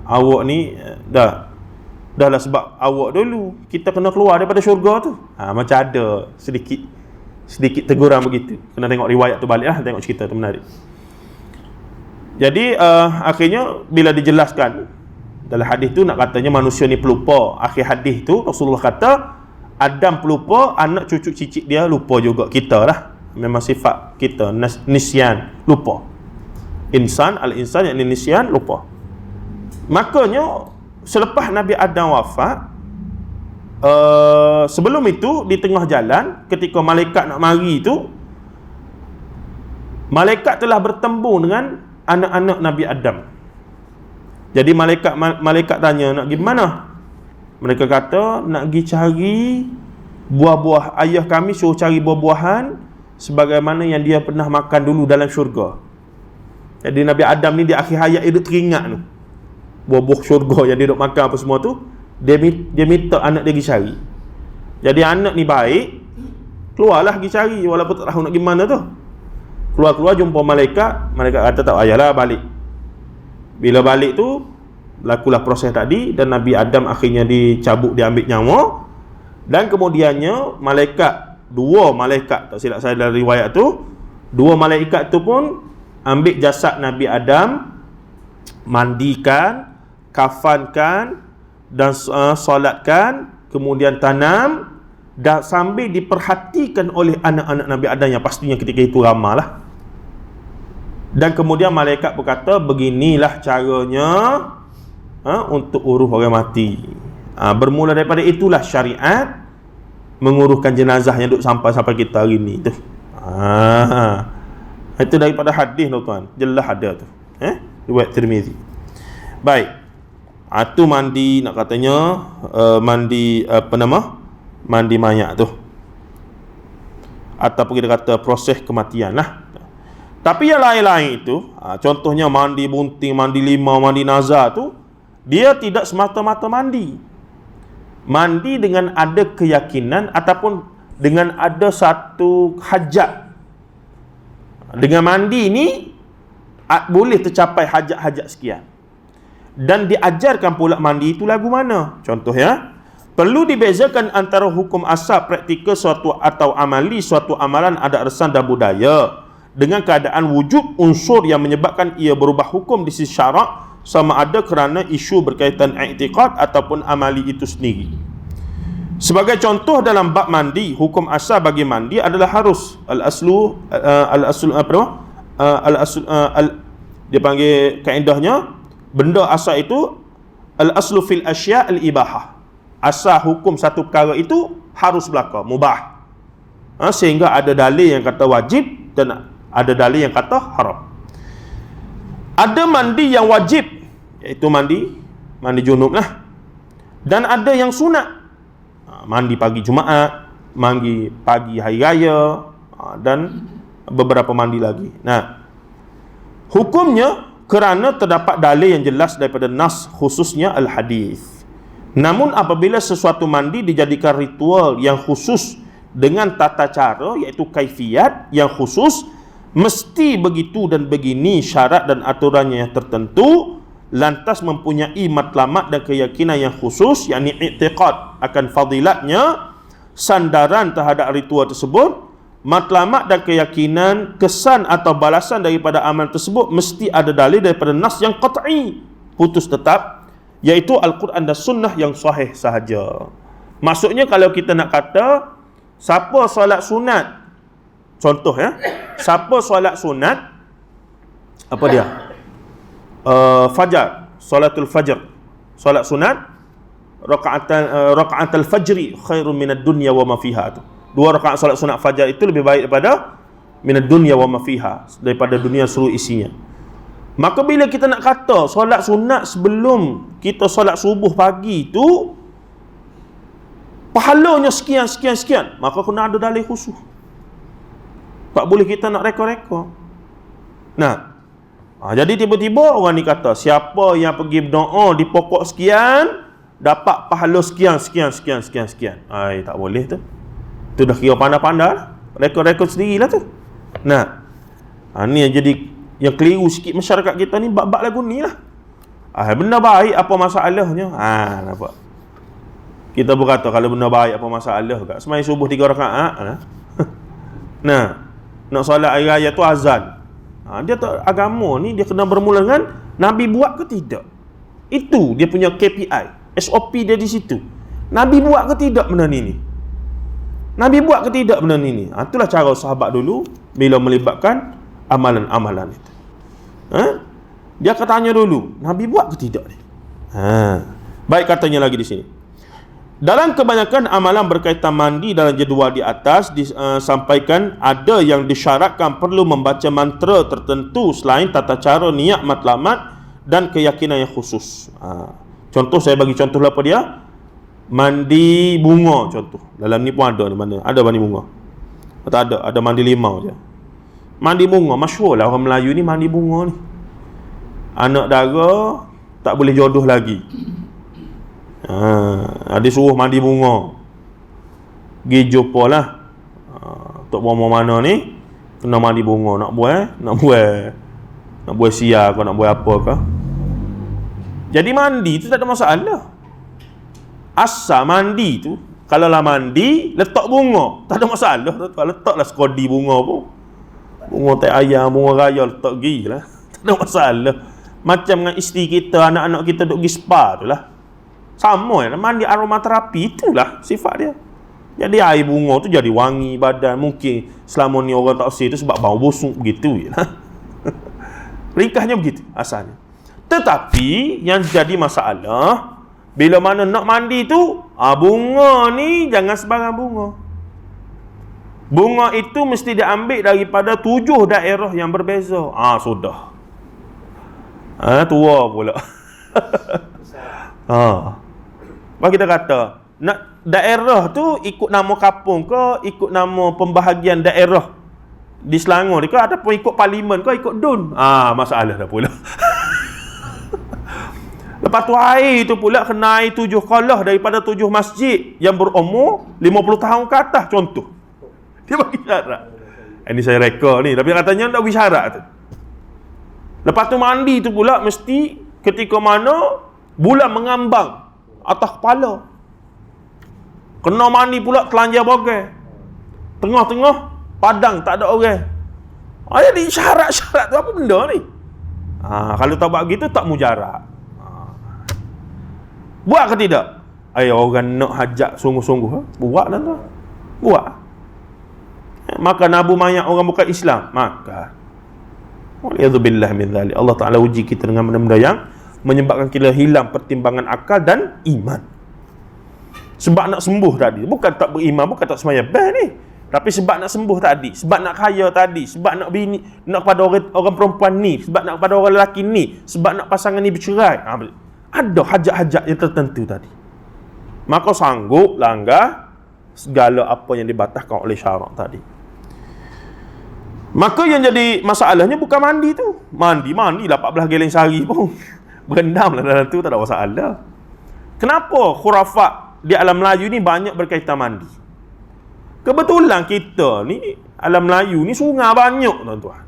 awak ni dah lah, sebab awak dulu kita kena keluar daripada syurga tu. Macam ada sedikit teguran begitu. Kena tengok riwayat tu balik lah, tengok cerita tu menarik. Jadi akhirnya bila dijelaskan dalam hadis tu, nak katanya manusia ni pelupa. Akhir hadis tu Rasulullah kata Adam pelupa, anak cucu cicit dia lupa juga. Kita lah, memang sifat kita, nisyan, lupa. Al-insan yang nisyan, lupa. Makanya selepas Nabi Adam wafat, sebelum itu di tengah jalan ketika malaikat nak mari tu, malaikat telah bertembung dengan anak-anak Nabi Adam. Jadi malaikat tanya, nak pergi mana? Mereka kata, nak pergi cari buah-buah. Ayah kami suruh cari buah-buahan sebagaimana yang dia pernah makan dulu dalam syurga. Jadi Nabi Adam ni di akhir hayat dia duk teringat tu buah-buah syurga yang dia duk makan apa semua tu. Dia minta anak dia pergi cari. Jadi anak ni baik, keluarlah pergi cari, walaupun tak tahu nak pergi mana tu. Keluar jumpa malaikat kata tak payahlah, balik. Bila balik tu berlakulah proses tadi, dan Nabi Adam akhirnya dicabut, diambil nyawa. Dan kemudiannya dua malaikat, tak silap saya dalam riwayat tu, dua malaikat tu pun ambil jasad Nabi Adam, mandikan, kafankan dan solatkan, kemudian tanam, dan sambil diperhatikan oleh anak-anak Nabi Adam yang pastinya ketika itu ramah lah. Dan kemudian malaikat berkata, beginilah caranya untuk urus orang mati. Bermula daripada itulah syariat menguruskan jenazah yang duk sampai kita hari ni tu. Itu daripada hadis tuan, jelas ada tu. Riwayat Tirmizi. Baik. Itu mandi, nak katanya mandi mayat tu, ataupun kita kata proses kematian lah. Tapi yang lain-lain itu, contohnya mandi bunting, mandi limau, mandi nazar tu, dia tidak semata-mata mandi dengan ada keyakinan ataupun dengan ada satu hajat. Dengan mandi ni boleh tercapai hajat-hajat sekian. Dan diajarkan pula mandi itu lagu mana. Contohnya, perlu dibezakan antara hukum asal praktikal suatu atau amali suatu amalan adat resan dan budaya dengan keadaan wujud unsur yang menyebabkan ia berubah hukum di sisi syarak, sama ada kerana isu berkaitan i'tiqad ataupun amali itu sendiri. Sebagai contoh dalam bab mandi, hukum asal bagi mandi adalah harus dia panggil kaedahnya, benda asal itu al-aslu fil asya' al-ibahah. Asal hukum satu perkara itu harus berlaku, mubah. Sehingga ada dalil yang kata wajib, dan ada dalil yang kata haram. Ada mandi yang wajib, iaitu mandi junub lah. Dan ada yang sunat, mandi pagi Jumaat, mandi pagi hari raya, dan beberapa mandi lagi. Nah, hukumnya kerana terdapat dalil yang jelas daripada nas, khususnya al-hadis. Namun apabila sesuatu mandi dijadikan ritual yang khusus dengan tata cara, iaitu kaifiat yang khusus, mesti begitu dan begini syarat dan aturannya yang tertentu, lantas mempunyai matlamat dan keyakinan yang khusus, yakni i'tiqad akan fadilatnya, sandaran terhadap ritual tersebut, matlamat dan keyakinan, kesan atau balasan daripada amal tersebut, mesti ada dalil daripada nas yang qat'i, putus tetap, iaitu Al-Quran dan Sunnah yang sahih sahaja. Maksudnya kalau kita nak kata siapa solat sunat, contoh ya, siapa solat sunat, apa dia? Fajar, solatul fajr, solat sunat, raka'atul fajri khairun minad dunya wa ma fiha. 2 rakaat solat sunat fajar itu lebih baik daripada minad dunya wa ma fiha, daripada dunia seluruh isinya. Maka bila kita nak kata solat sunat sebelum kita solat subuh pagi itu pahalanya sekian, maka kena ada dalil khusus. Tak boleh kita nak reka-reka. Nah, jadi tiba-tiba orang ni kata siapa yang pergi berdoa di pokok sekian dapat pahala sekian. Ai, tak boleh tu. Tu dah kira pandai-pandai lah. Reka-reka sendirilah tu. Nah, ni yang jadi yang keliru sikit masyarakat kita ni bab-bab lagu ni lah. Benda baik apa masalahnya? Nampak? Kita berkata kalau benda baik apa masalah kat sembahyang subuh 3 rakaat. Nah, nak solat hari raya tu azan. Dia tak, agama ni dia kena bermula dengan Nabi buat ke tidak. Itu dia punya KPI, SOP dia di situ. Nabi buat ke tidak benda ni? Nabi buat ke tidak benda ni? Itulah cara sahabat dulu bila melibatkan amalan-amalan itu. Dia akan tanya dulu, Nabi buat ke tidak ni? Baik, katanya lagi di sini. Dalam kebanyakan amalan berkaitan mandi dalam jadual di atas disampaikan ada yang disyaratkan perlu membaca mantra tertentu selain tata cara, niat, matlamat dan keyakinan yang khusus. Contoh, saya bagi contoh lah apa dia? Mandi bunga contoh. Dalam ni pun ada ni, mana? Ada mandi bunga? Tak ada mandi limau je. Mandi bunga, masyhur lah orang Melayu ni mandi bunga ni. Anak dara tak boleh jodoh lagi. Dia suruh mandi bunga. Pergi jumpa lah tok bomo mana ni kena mandi bunga, nak buat sia ke, nak buat apa ke. Jadi mandi tu tak ada masalah. Asal mandi tu, kalau lah mandi letak bunga, tak ada masalah. Letaklah sekodi bunga pun. Bunga tai ayam, bunga raya letak pergi lah. Tak ada masalah. Macam dengan isteri kita, anak-anak kita duk pergi spa tu lah. Sama ya, mandi aromaterapi, itulah sifat dia. Jadi air bunga tu jadi wangi badan. Mungkin selama ni orang tak bersih tu sebab bau busuk begitu je lah. Ringkasnya begitu asalnya. Tetapi yang jadi masalah, bila mana nak mandi tu, bunga ni jangan sebarang bunga. Bunga itu mesti diambil daripada 7 daerah yang berbeza. Sudah. Tua pula. Apa kita kata? Nak daerah tu ikut nama kampung ke, ikut nama pembahagian daerah di Selangor ni ke, ataupun ikut parlimen ke, ikut DUN. Masalah dah pula. Lepas tu air tu pula kena air 7 qalah daripada 7 masjid yang berumur 50 tahun ke atas contoh. Dia bagi syarat. Ini saya reka ni, tapi katanya tak bagi syarat tu. Lepas tu mandi tu pula mesti ketika mana bulan mengambang atas kepala. Kena mandi pula telanjang bagai. Tengah-tengah padang tak ada orang. Jadi syarat-syarat tu apa benda ni? Kalau tak buat gitu tak mujarab. Buat ke tidak? Orang nak hajat sungguh-sungguh, buatlah tu. Buat. Maka nabu mayat orang bukan Islam, maka waliyadzubillah min dzalik. Allah Taala uji kita dengan benda-benda yang menyebabkan kita hilang pertimbangan akal dan iman. Sebab nak sembuh tadi, bukan tak beriman, bukan tak sembahyang. Ni Tapi sebab nak sembuh tadi, sebab nak kaya tadi, sebab nak bini, nak kepada orang perempuan ni, sebab nak kepada orang lelaki ni, sebab nak pasangan ni bercerai. Ada hajat-hajat yang tertentu tadi. Maka sanggup langgar segala apa yang dibatalkan oleh syarak tadi. Maka yang jadi masalahnya bukan mandi tu. Mandilah 14 geleng sehari pun. Berendamlah dalam tu, tak ada masalah. Kenapa khurafat di alam Melayu ni banyak berkaitan mandi? Kebetulan kita ni, alam Melayu ni sungai banyak, tuan-tuan.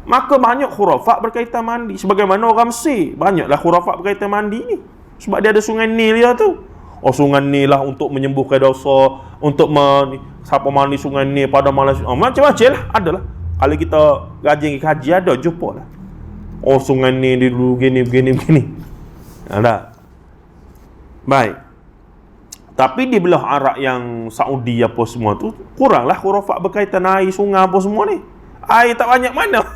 Maka banyak khurafat berkaitan mandi. Sebagaimana orang Mesir, banyaklah khurafat berkaitan mandi ni. Sebab dia ada sungai Nil dia tu. Oh, sungai Nil lah untuk menyembuhkan dosa, untuk siapa mandi sungai Nil pada malam. Macam-macam lah, adalah. Kalau kita kaji ada, jumpa lah. Oh, sungai Nil dia dulu begini. Ada. Baik. Tapi di belah Arab yang Saudi apa semua tu, kuranglah khurafat berkaitan air sungai apa semua ni. Air tak banyak mana.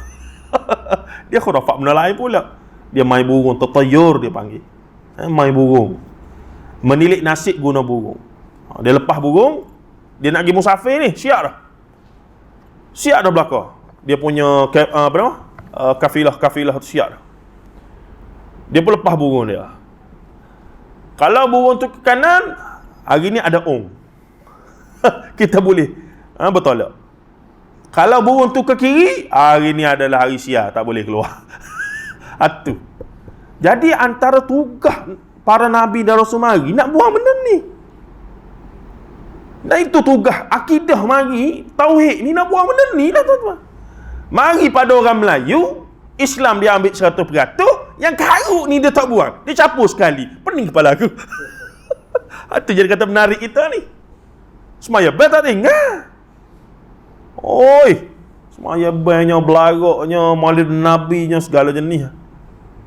Dia khurafat benda lain pula. Dia main burung, tertayur dia panggil. Main burung. Menilik nasib guna burung. Dia lepas burung, dia nak pergi musafir ni, siap dah. Siap dah belakang. Dia punya kafilah tu siap dah. Dia pun lepas burung dia. Kalau burung tu ke kanan, hari ni ada kita boleh bertolak. Kalau burung tu ke kiri, hari ni adalah hari siar, tak boleh keluar. Itu. Jadi antara tugas para nabi dan rasul mari nak buang benda ni. Dan itu tugas akidah mari, tauhid ni nak buang benda ni lah, tuan-tuan. Mari pada orang Melayu, Islam dia ambil 100%, yang karuk ni dia tak buang. Dia capur sekali. Pening kepala aku. Itu jadi kata menarik kita ni. Semaya bel tak tinggal. Oi, semaya belnya, belagaknya, maulid nabinya, segala jenis.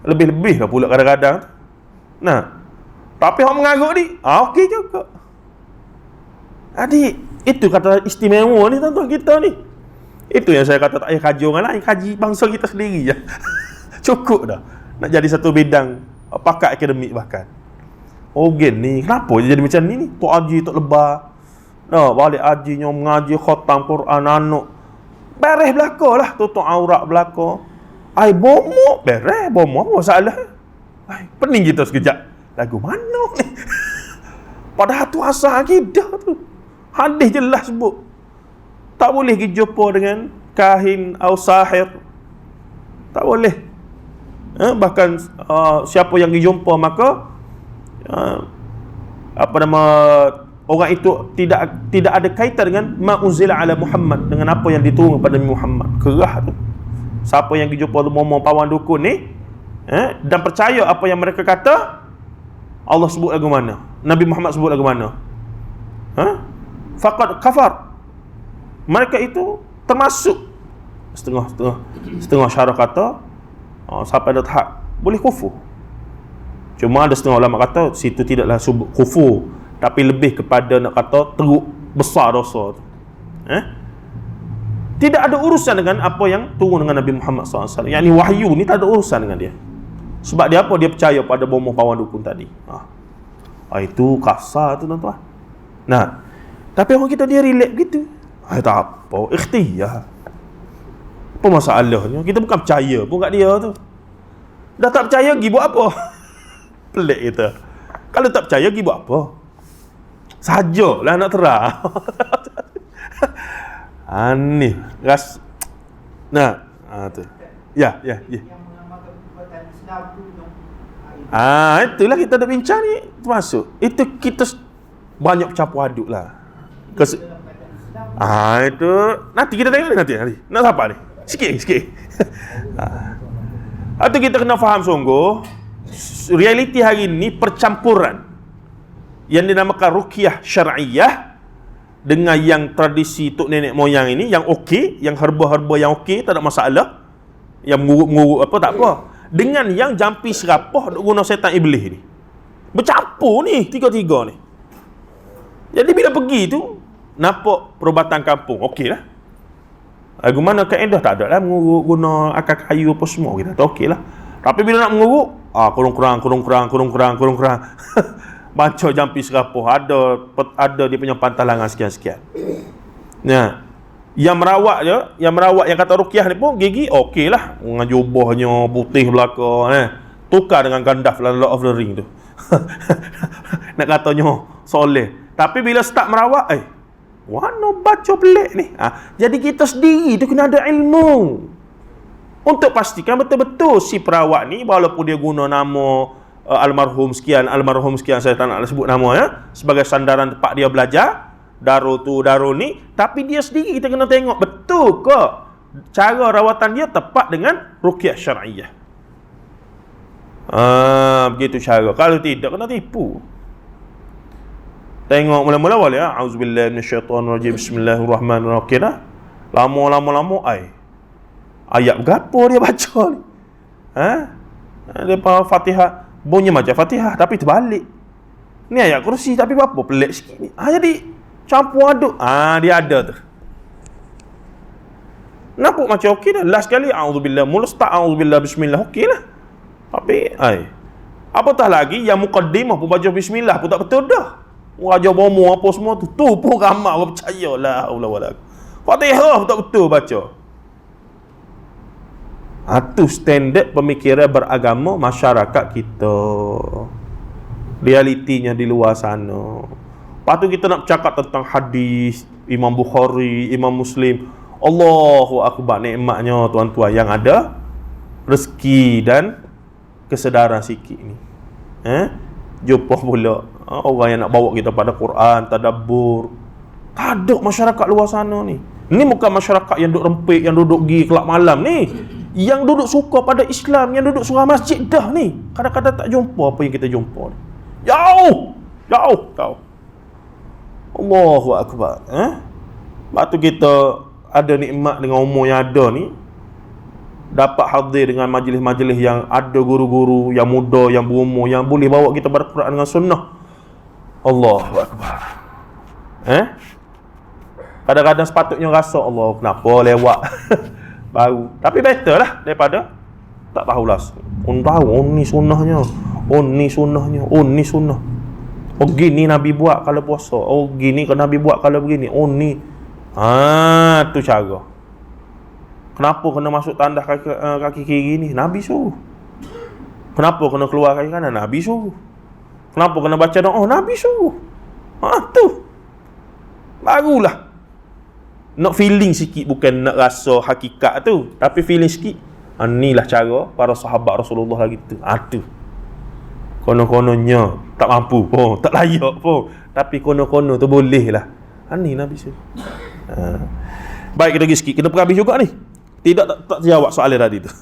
Lebih-lebih lah pula kadang-kadang. Nah, tapi orang mengaruk ni, okey juga. Adik, itu kata istimewa ni tuan-tuan kita ni. Itu yang saya kata tak payah kaji orang lain, kaji bangsa kita sendiri je. Cukup dah. Nak jadi satu bidang pakar akademik bahkan. Gen ni, kenapa dia jadi macam ni? Tok haji tak lebar. Nah, balik hajinya mengaji khatam Quran anak. Beres belaka lah, tutup aurat belaka. Ai bomok, beres, bomok apa masalah? Ai, pening kita sekejap. Lagu mana ni? Padahal tu asal akidah tu. Hadis jelas sebut. Tak boleh pergi jumpa dengan kahin atau sahir. Tak boleh. Bahkan siapa yang pergi jumpa maka orang itu tidak ada kaitan dengan ma'unzila ala Muhammad, dengan apa yang diturunkan pada Muhammad. Kerah tu. Siapa yang pergi jumpa momo pawan dukun ni dan percaya apa yang mereka kata, Allah sebut lagu mana, Nabi Muhammad sebut lagu mana, faqad kafar. Mereka itu termasuk setengah syarah kata sampai ada tahap boleh kufur. Cuma ada setengah ulama kata situ tidaklah kufur, tapi lebih kepada nak kata teruk besar dosa tu. Tidak ada urusan dengan apa yang turun dengan Nabi Muhammad SAW. Yang ni wahyu ni tak ada urusan dengan dia. Sebab dia apa? Dia percaya pada bomoh pawan dukun tadi. Itu kasar tu tuan-tuan. Nah, tapi orang kita dia relax begitu. Tak apa, ikhtiar. Apa masalahnya? Kita bukan percaya pun kat dia tu. Dah tak percaya, pergi buat apa? Pelik kita. Kalau tak percaya, pergi buat apa? Sajalah nak terang. Aneh. Tu. Ya. Itulah kita dah bincang ni. Termasuk. Itu kita banyak campur aduk lah. Itu nanti kita tengok nanti. Nak siapa ni? Sikit. Atau kita kena faham sungguh realiti hari ni percampuran yang dinamakan ruqyah syar'iyah dengan yang tradisi tok nenek moyang ini yang okey, yang herba-herba yang okey, tak ada masalah. Yang mengurut-mengurut apa tak apa. Dengan yang jampi serapah duk guna setan iblis ni. Bercampur ni tiga-tiga ni. Jadi bila pergi tu nampak perubatan kampung, okeylah. Lagu mana kaedah tak ada lah mengurut guna akar kayu apa semua, kita tak okeylah. Tapi bila nak mengurut, kurang-kurang. baca jampi serapuh, ada dia punya pantalangan sekian-sekian. Nah, yang merawat yang kata ruqyah ni pun gigi okeylah, dengan jubahnya putih belaka, tukar dengan Gandalf dalam Lord of the Ring tu. Nak katanya soleh, tapi bila start merawat, warna baca pelik ni. Jadi kita sendiri tu kena ada ilmu untuk pastikan betul-betul si perawat ni, walaupun dia guna nama almarhum sekian, saya tak nak sebut nama sebagai sandaran tempat dia belajar, Darul ni, tapi dia sendiri kita kena tengok betul ke cara rawatan dia tepat dengan ruqyah syar'iyyah. Begitu cara. Kalau tidak, kena tipu. Tengok mula-mula awal auzubillahi minasyaitonirrajim, bismillahirrahmanirrahim dah. Lama ayat berapa dia baca ni? Dia Fatihah bunyi macam Fatihah tapi terbalik. Ni ayat kursi tapi berapa pelik sikit ni. Jadi campur aduk. Dia ada tu. Nampak macam okey dah. Last kali auzubillah, mula start auzubillah bismillah okeylah. Tapi apatah lagi yang muqaddimah pun baca bismillah pun tak betul dah. Raja bomo apa semua tu pun ramai orang percaya la haula wala. Fatihah pun tak betul baca. Itu standard pemikiran beragama masyarakat kita. Realitinya di luar sana. Lepas tu kita nak bercakap tentang hadis Imam Bukhari, Imam Muslim. Allahu Akbar, nikmatnya tuan-tuan yang ada rezeki dan kesedaran sikit ni. Jumpa pula orang yang nak bawa kita pada Quran, tadabbur. Tak ada masyarakat luar sana ni. Ni bukan masyarakat yang duduk rempik, yang duduk pergi kelab malam ni. Yang duduk suka pada Islam, yang duduk surah masjid dah ni. Kadang-kadang tak jumpa apa yang kita jumpa ni. Jauh. Allahu Akbar. Lepas tu kita ada nikmat dengan umur yang ada ni, dapat hadir dengan majlis-majlis yang ada guru-guru yang muda, yang berumur, yang boleh bawa kita pada Quran dengan sunnah. Allahu Akbar. Kadang-kadang sepatutnya rasa Allah kenapa lewat baru. Tapi better lah daripada tak tahulah. Ni sunnahnya. Ni sunnah. Gini Nabi buat kalau puasa. Gini kan Nabi buat kalau begini. Ni. Tu cara. Kenapa kena masuk tandas kaki kiri ni? Nabi suruh. Kenapa kena keluar kaki kanan? Nabi suruh. Kenapa kena baca doa? Nabi suruh. Tu. Barulah. Nak feeling sikit, bukan nak rasa hakikat tu, tapi feeling sikit. Inilah cara para sahabat Rasulullah lagi tu. Tu. Kono-kononnya tak mampu pun, tak layak pun, tapi kono-kono tu boleh lah. Ni Nabi suruh. Baik, kita pergi sikit. Kena perhabis juga ni. Tak jawab soalan tadi tu.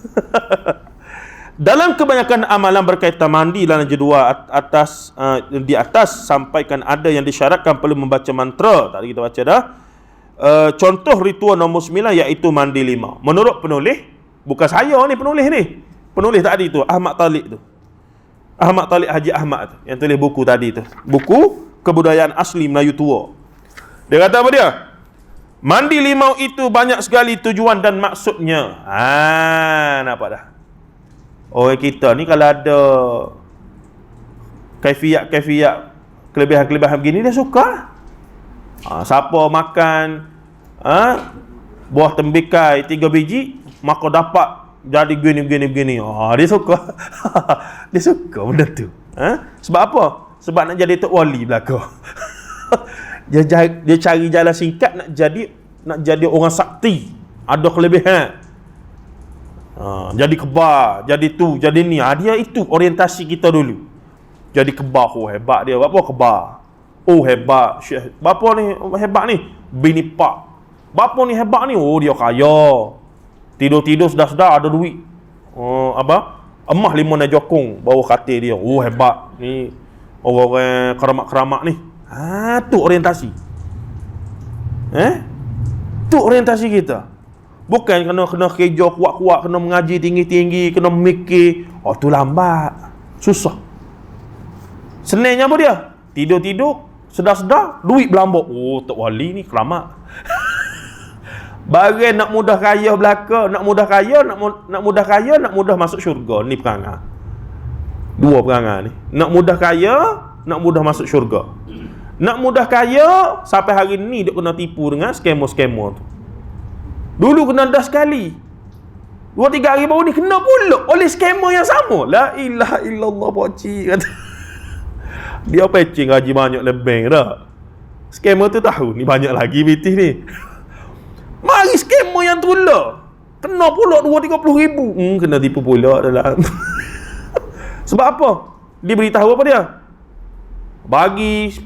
Dalam kebanyakan amalan berkaitan mandi dalam jadual di atas sampaikan ada yang disyaratkan perlu membaca mantra. Tadi kita baca dah. Contoh ritual nombor 9 iaitu mandi 5. Menurut penulis, bukan saya ni penulis ni. Penulis tadi tu Ahmad Talib tu. Ahmad Talib Haji Ahmad tu yang tulis buku tadi tu. Buku Kebudayaan Asli Melayu Tua. Dia kata apa dia? Mandi limau itu banyak sekali tujuan dan maksudnya. Nampak dah? Orang kita ni kalau ada kaifiat kelebihan-kelebihan begini dia suka. Siapa makan buah tembikai 3 biji, maka dapat jadi begini. Dia suka. Dia suka benda tu. Sebab apa? Sebab nak jadi tok wali belaka. Dia cari jalan singkat nak jadi orang sakti, ada kelebihan. Jadi kebal, jadi tu, jadi ni. Dia itu orientasi kita dulu. Jadi kebal, hebat dia. Apa kebal? Hebat. Bapa ni hebat ni. Bini pak. Bapa ni hebat ni. Dia kaya. Tidur-tidur sedar-sedar ada duit. Emah 5 na jokong bawah katil dia. Hebat. Ni orang-orang keramat-keramat ni. Tu orientasi. Tu orientasi kita. Bukan kena kerja kuat-kuat, kena mengaji tinggi-tinggi, kena mikir. Tu lambat. Susah. Senangnya apa dia? Tidur-tidur, sedar-sedar, duit berlambak. Tok wali ni keramat. Barang nak mudah kaya belaka, nak mudah masuk syurga. Ni perangai. Dua perangai ni. Nak mudah kaya, nak mudah masuk syurga. Nak mudah kaya, sampai hari ni duk kena tipu dengan skema-skema tu. Dulu kena dah sekali, 2-3 hari baru ni kena pula oleh skema yang sama. La ilaha illallah, pakcik kata. Dia patching gaji banyak lebih dah. Skema tu tahu ni banyak lagi BT ni. Mari skema yang tu lah. Kena pula 2-30 ribu. Kena tipu pula dalam. Sebab apa? Dia beritahu apa dia? Bagi 5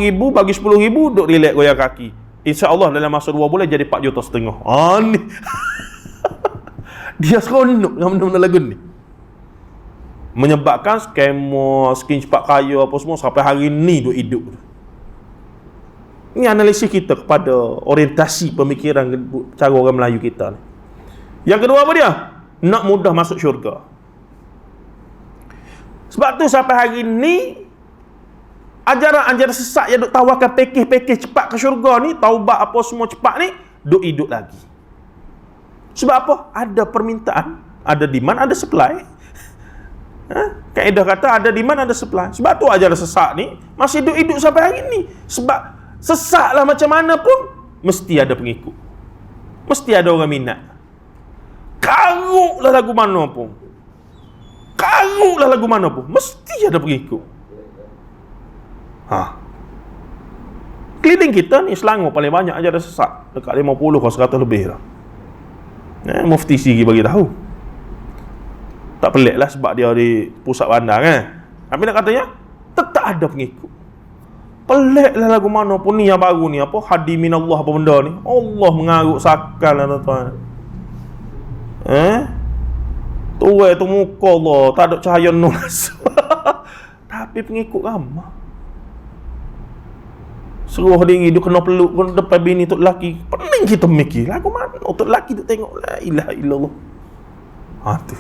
ribu, bagi 10 ribu, duk relax goyang kaki. InsyaAllah dalam masa 2 bulan jadi 4,5 juta. Ni. Dia seronok dengan benda-benda lagu ni. Menyebabkan skema, skin cepat kaya apa semua sampai hari ni duk hidup. Ini analisis kita kepada orientasi pemikiran cara orang Melayu kita ni. Yang kedua apa dia? Nak mudah masuk syurga. Sebab tu sampai hari ni ajaran-ajaran sesat yang duk tawarkan pakej-pakej cepat ke syurga ni, taubat apa semua cepat ni, duk hidup lagi. Sebab apa? Ada permintaan, ada demand, ada supply. Kaedah kata ada demand, ada supply. Sebab tu ajaran sesat ni masih duk hidup sampai hari ni. Sebab sesat lah macam mana pun mesti ada pengikut, mesti ada orang minat. Karuklah lagu mana pun, karuklah lagu mana pun, mesti ada pengikut. Keliling kita ni Selangor paling banyak ajaran sesat, dekat 50 ke 100 lebih lah. Mufti Sigi bagi tahu. Tak pelik lah sebab dia di pusat bandar kan. Tapi nak katanya tetap ada pengikut. Pelik lah lagu mana pun ni yang baru ni, apa hadi minallah apa benda ni, Allah mengaruk sakal lah tuan-tuan. Tu muka Allah tak ada cahaya nur. Tapi pengikut ramah. Seruah diri dia kena peluk depan bini tok lelaki. Pening kita mikir lagu mana tok lelaki tu tengok la ilaha illallah. Tu.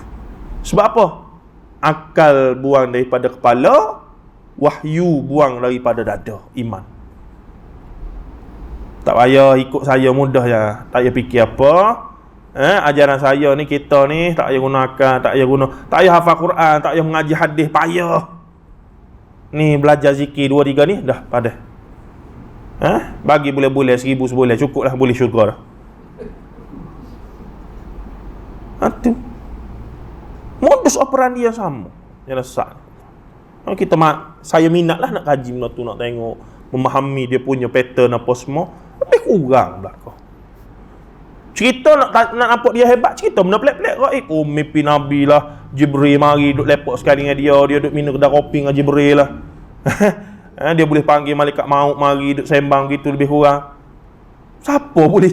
Sebab apa? Akal buang daripada kepala, wahyu buang daripada dada, iman. Tak payah ikut saya mudah ya. Tak payah fikir apa. Ajaran saya ni, kita ni tak payah gunakan, tak payah hafal Quran, tak payah mengaji hadis, payah. Ni belajar zikir 2-3 ni dah padah. Bagi boleh-boleh 1,000 sebulan cukup lah, boleh syurga dah. Tu modus operandi yang sama, yang sesat. Saya minat lah nak kaji benda tu, nak tengok, memahami dia punya pattern apa semua. Lebih kurang belakang. Cerita nak nampak dia hebat, cerita benda pelik-pelik kau. Mimpi Nabi lah, Jibril mari duduk lepak sekali dengan dia duduk minum kedai kopi dengan Jibril lah. Dia boleh panggil malaikat maut mari duduk sembang gitu, lebih kurang. Siapa boleh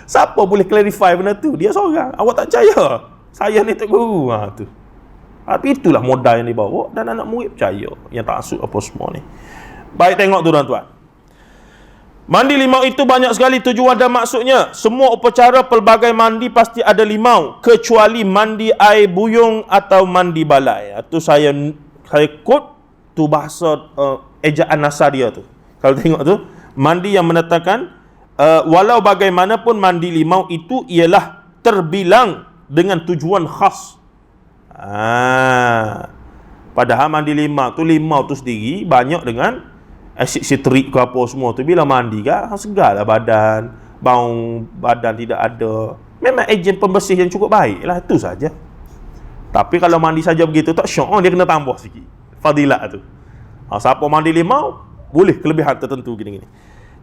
siapa boleh clarify benda tu? Dia seorang. Awak tak percaya? Saya ni tok guru. Tu. Tapi itulah modal yang dibawa dan anak murid percaya yang tak masuk apa semua ni. Baik, tengok tu tuan-tuan. Mandi limau itu banyak sekali tujuan dan maksudnya. Semua upacara pelbagai mandi pasti ada limau, kecuali mandi air buyung atau mandi balai. Itu saya quote tu bahasa ejaan Nasar dia tu. Kalau tengok tu, mandi yang mendatangkan walau bagaimanapun mandi limau itu ialah terbilang dengan tujuan khas. Padahal mandi limau tu sendiri banyak dengan asid sitrik ke apa semua tu. Bila mandi kan segarlah badan, bau badan tidak ada. Memang ejen pembersih yang cukup baik lah, itu saja. Tapi kalau mandi saja begitu tak syok, dia kena tambah sikit fadilat tu. Siapa mandi limau boleh kelebihan tertentu gini-gini.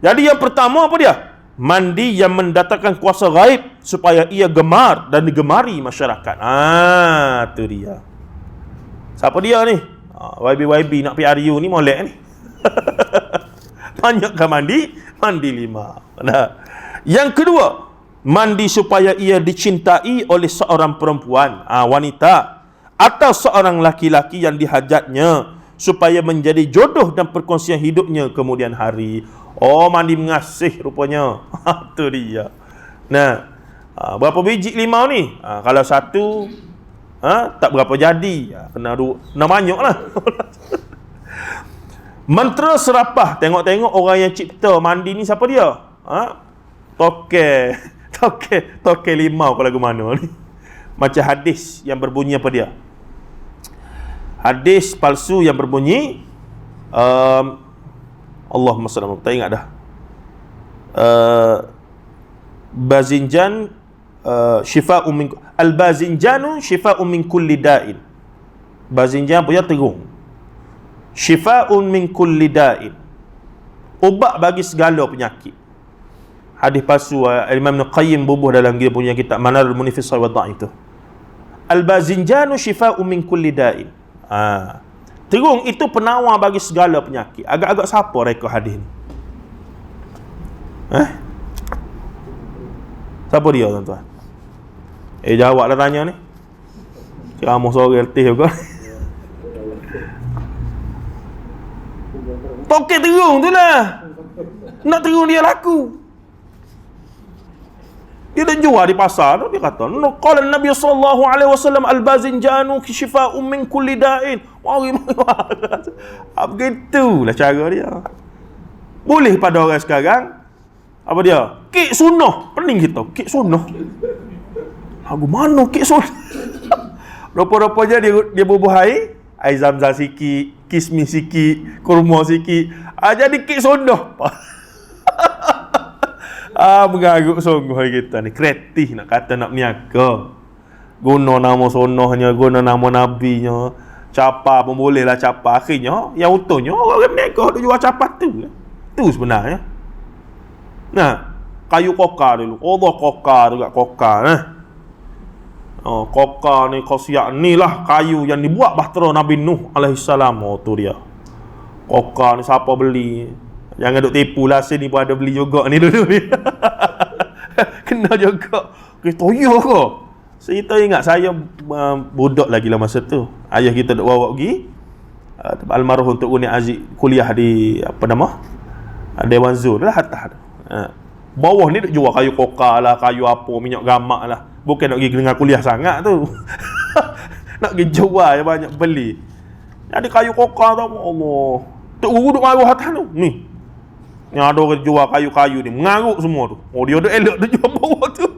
Jadi yang pertama apa dia? Mandi yang mendatangkan kuasa gaib supaya ia gemar dan digemari masyarakat. Tu dia. Siapa dia ni? YB nak PRU ni molek ni. Banyakkan mandi limau. Yang kedua, mandi supaya ia dicintai oleh seorang perempuan, wanita, atau seorang laki-laki yang dihajatnya supaya menjadi jodoh dan perkongsian hidupnya kemudian hari. Mandi mengasih rupanya. Tu dia. Berapa biji limau ni? Kalau satu tak berapa jadi. Kena banyak lah. Mentera serapah. Tengok-tengok orang yang cipta mandi ni siapa dia? Toke limau kalau lagu mana ni. Macam hadis yang berbunyi apa dia? Hadis palsu yang berbunyi Allahumma salli, tak ingat dah. Bazinjan shifa'un min al-bazinjanu shifa'un min kulli da'in. Bazinjan punya terung. Shifa'un min kulli da'in. Ubat bagi segala penyakit. Hadis palsu Imam Ibn Qayyim bubuh dalam dia punya kitab Manarul Munif fi Sahih wa Dha'if itu. Al-bazinjanu shifa'un min kulli da'in. Terung itu penawar bagi segala penyakit. Agak-agak siapa reka hadis ni? Siapa dia tuan-tuan? Jawablah tanya ni. Kamu seorang letih juga. Tokek terung tu lah. Nak terung dia laku. Dia dah jual di pasar. Dia kata, qala Nabi sallallahu alaihi wasallam al-bazinjanu shifa'un min kulli da'in. Begitulah cara dia. Boleh pada orang sekarang apa dia? Kek sunnah. Pening kita. Kek sunnah. Lagu mana kek sunnah? Rupa-rupanya dia bubuh air zam-zam sikit, kismis sikit, kurma sikit. Jadi kek sunnah. Mengarut sungguh kita ni. Kreatif nak kata nak niaga. Guna nama sunnahnya, guna nama nabinya. Capa pun boleh lah capa. Akhirnya yang utuhnya orang berniaga dia jual capa tu. Tu sebenarnya. Nah, kayu kokar dulu. Allah kokar juga kokar kokar ni khasiat ni lah kayu yang dibuat bahtera Nabi Nuh alaihissalam. Tu dia. Kokar ni siapa beli? Jangan duk tipu lah, sini pun ada beli juga ni dulu ni. Kena juga. Toyo ke? Kita ingat saya budak lagi lah masa tu. Ayah kita duk bawa pergi almarhum Tok Uni Aziz kuliah di apa nama? Dewan Zur lah atas. Bawah ni duk jual kayu kokar lah, kayu apa, minyak gamak lah. Bukan nak pergi dengar kuliah sangat tu. Nak pergi jual je banyak beli. Jadi kayu kokar tu Allah. Tok Guru duk marah atas tu. Ni. Yang ada orang jual kayu-kayu ni mengaruk semua tu. Dia ada elok dia jual bawah tu.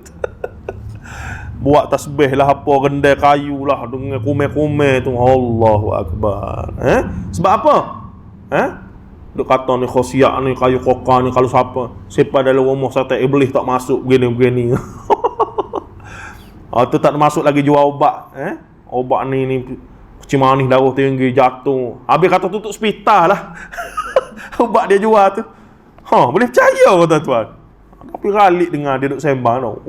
Buat tasbih lah apa, rendai kayu lah dengan kume-kume tu. Allahu Akbar. Sebab apa? Dia kata ni khasiat ni kayu kokar ni kalau siapa dalam rumah syaitan iblis tak masuk begini-begini. Tu tak masuk lagi jual ubat. Ubat ni kecil manis darah tinggi jatuh. Habis kata tutup hospital lah. Ubat dia jual tu. Boleh percaya ke tuan-tuan? Tapi ralik dengar dia duduk sembang tau.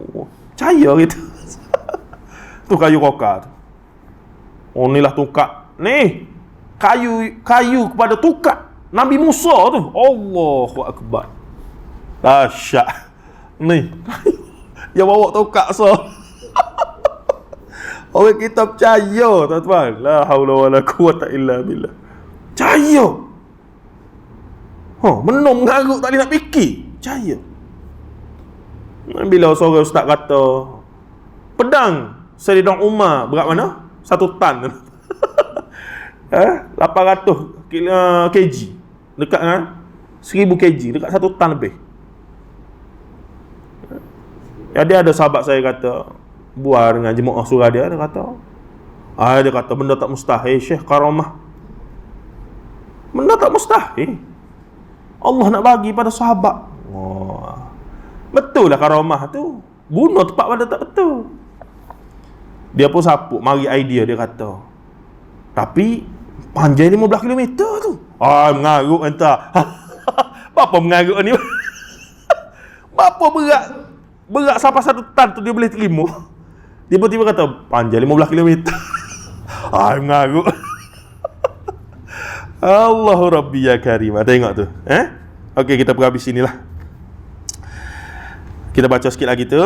Percaya gitu. Tu kayu kokar tu. Ni lah tukak. Ni kayu kepada tukak Nabi Musa tu. Allahu Akbar. Dahsyat. Ni. Dia bawa tukak so. Orang kita percaya tuan-tuan. La haula wala quwata illa billah. Percaya. Menung mengarut tak boleh nak fikir. Percaya. Bila seorang ustaz kata pedang Sayyidina Umar berat mana? 1 tan. 800 kg. Dekat dengan 1000 kg. Dekat 1 tan lebih. Jadi ada sahabat saya kata buat dengan jemaah surah dia kata dia kata benda tak mustahil Syekh karamah. Benda tak mustahil. Allah nak bagi pada sahabat. Betul lah karamah tu. Guna tempat pada tak betul. Dia pun sapuk mari idea dia kata. Tapi panjang 15 km tu. Mengarut entah. Apa mengarut ni? Apa berat sampai 1 tan tu dia boleh terima. Tiba-tiba kata panjang 15 km. Mengarut. Allahu Rabbi ya Karim. Tengok tu. Okey, kita pergi habis sinilah. Kita baca sikit lagi tu.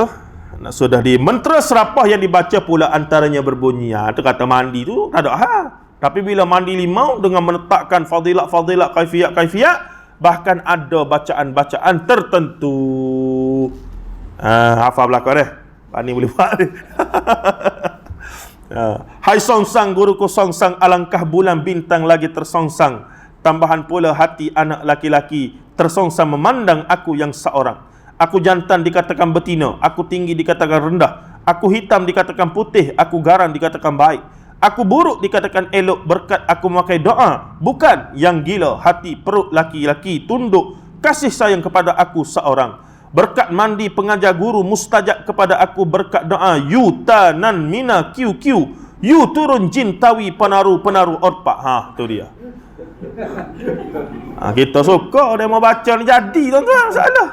Sudah di mentera serapah yang dibaca pula antaranya berbunyi. Tu kata mandi tu tak ada hal. Tapi bila mandi limau dengan menetapkan fadilat-fadilat kaifiat-kaifiat, bahkan ada bacaan-bacaan tertentu. Hafal belakang deh. Pani boleh buat ni. Hai songsang guruku songsang, alangkah bulan bintang lagi tersongsang. Tambahan pula hati anak laki-laki tersongsang memandang aku yang seorang. Aku jantan dikatakan betina, aku tinggi dikatakan rendah, aku hitam dikatakan putih, aku garang dikatakan baik, Aku buruk dikatakan elok berkat aku memakai doa. Bukan yang gila hati perut laki-laki tunduk kasih sayang kepada aku seorang. Berkat mandi pengajar guru mustajab kepada aku berkat doa. Yu tanan mina QQ. Yu turun jin tawi penaru orpak. Ha, tu dia. Kita suka dia mau baca ni jadi, tuan-tuan. Salah.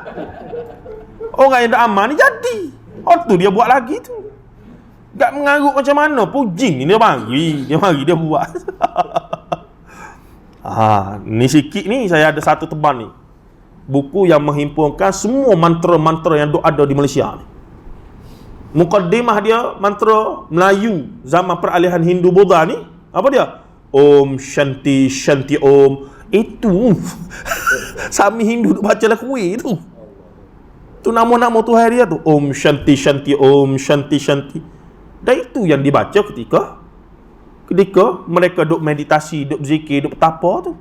Orang yang dah aman ni jadi. Tu dia buat lagi tu. Tak mengarut macam mana pun jin ni dia mari dia buat. Ni sikit ni saya ada satu tebal ni. Buku yang menghimpunkan semua mantra-mantra yang ada di Malaysia ni. Mukaddimah dia mantra Melayu zaman peralihan Hindu Buddha ni. Apa dia? Om Shanti Shanti Om. Itu Sami Hindu duk baca lah kuih tu. Tu nama-nama Tuhan dia tu. Om Shanti Shanti Om Shanti Shanti. Dan itu yang dibaca ketika mereka duk meditasi, duk zikir, duk betapa tu.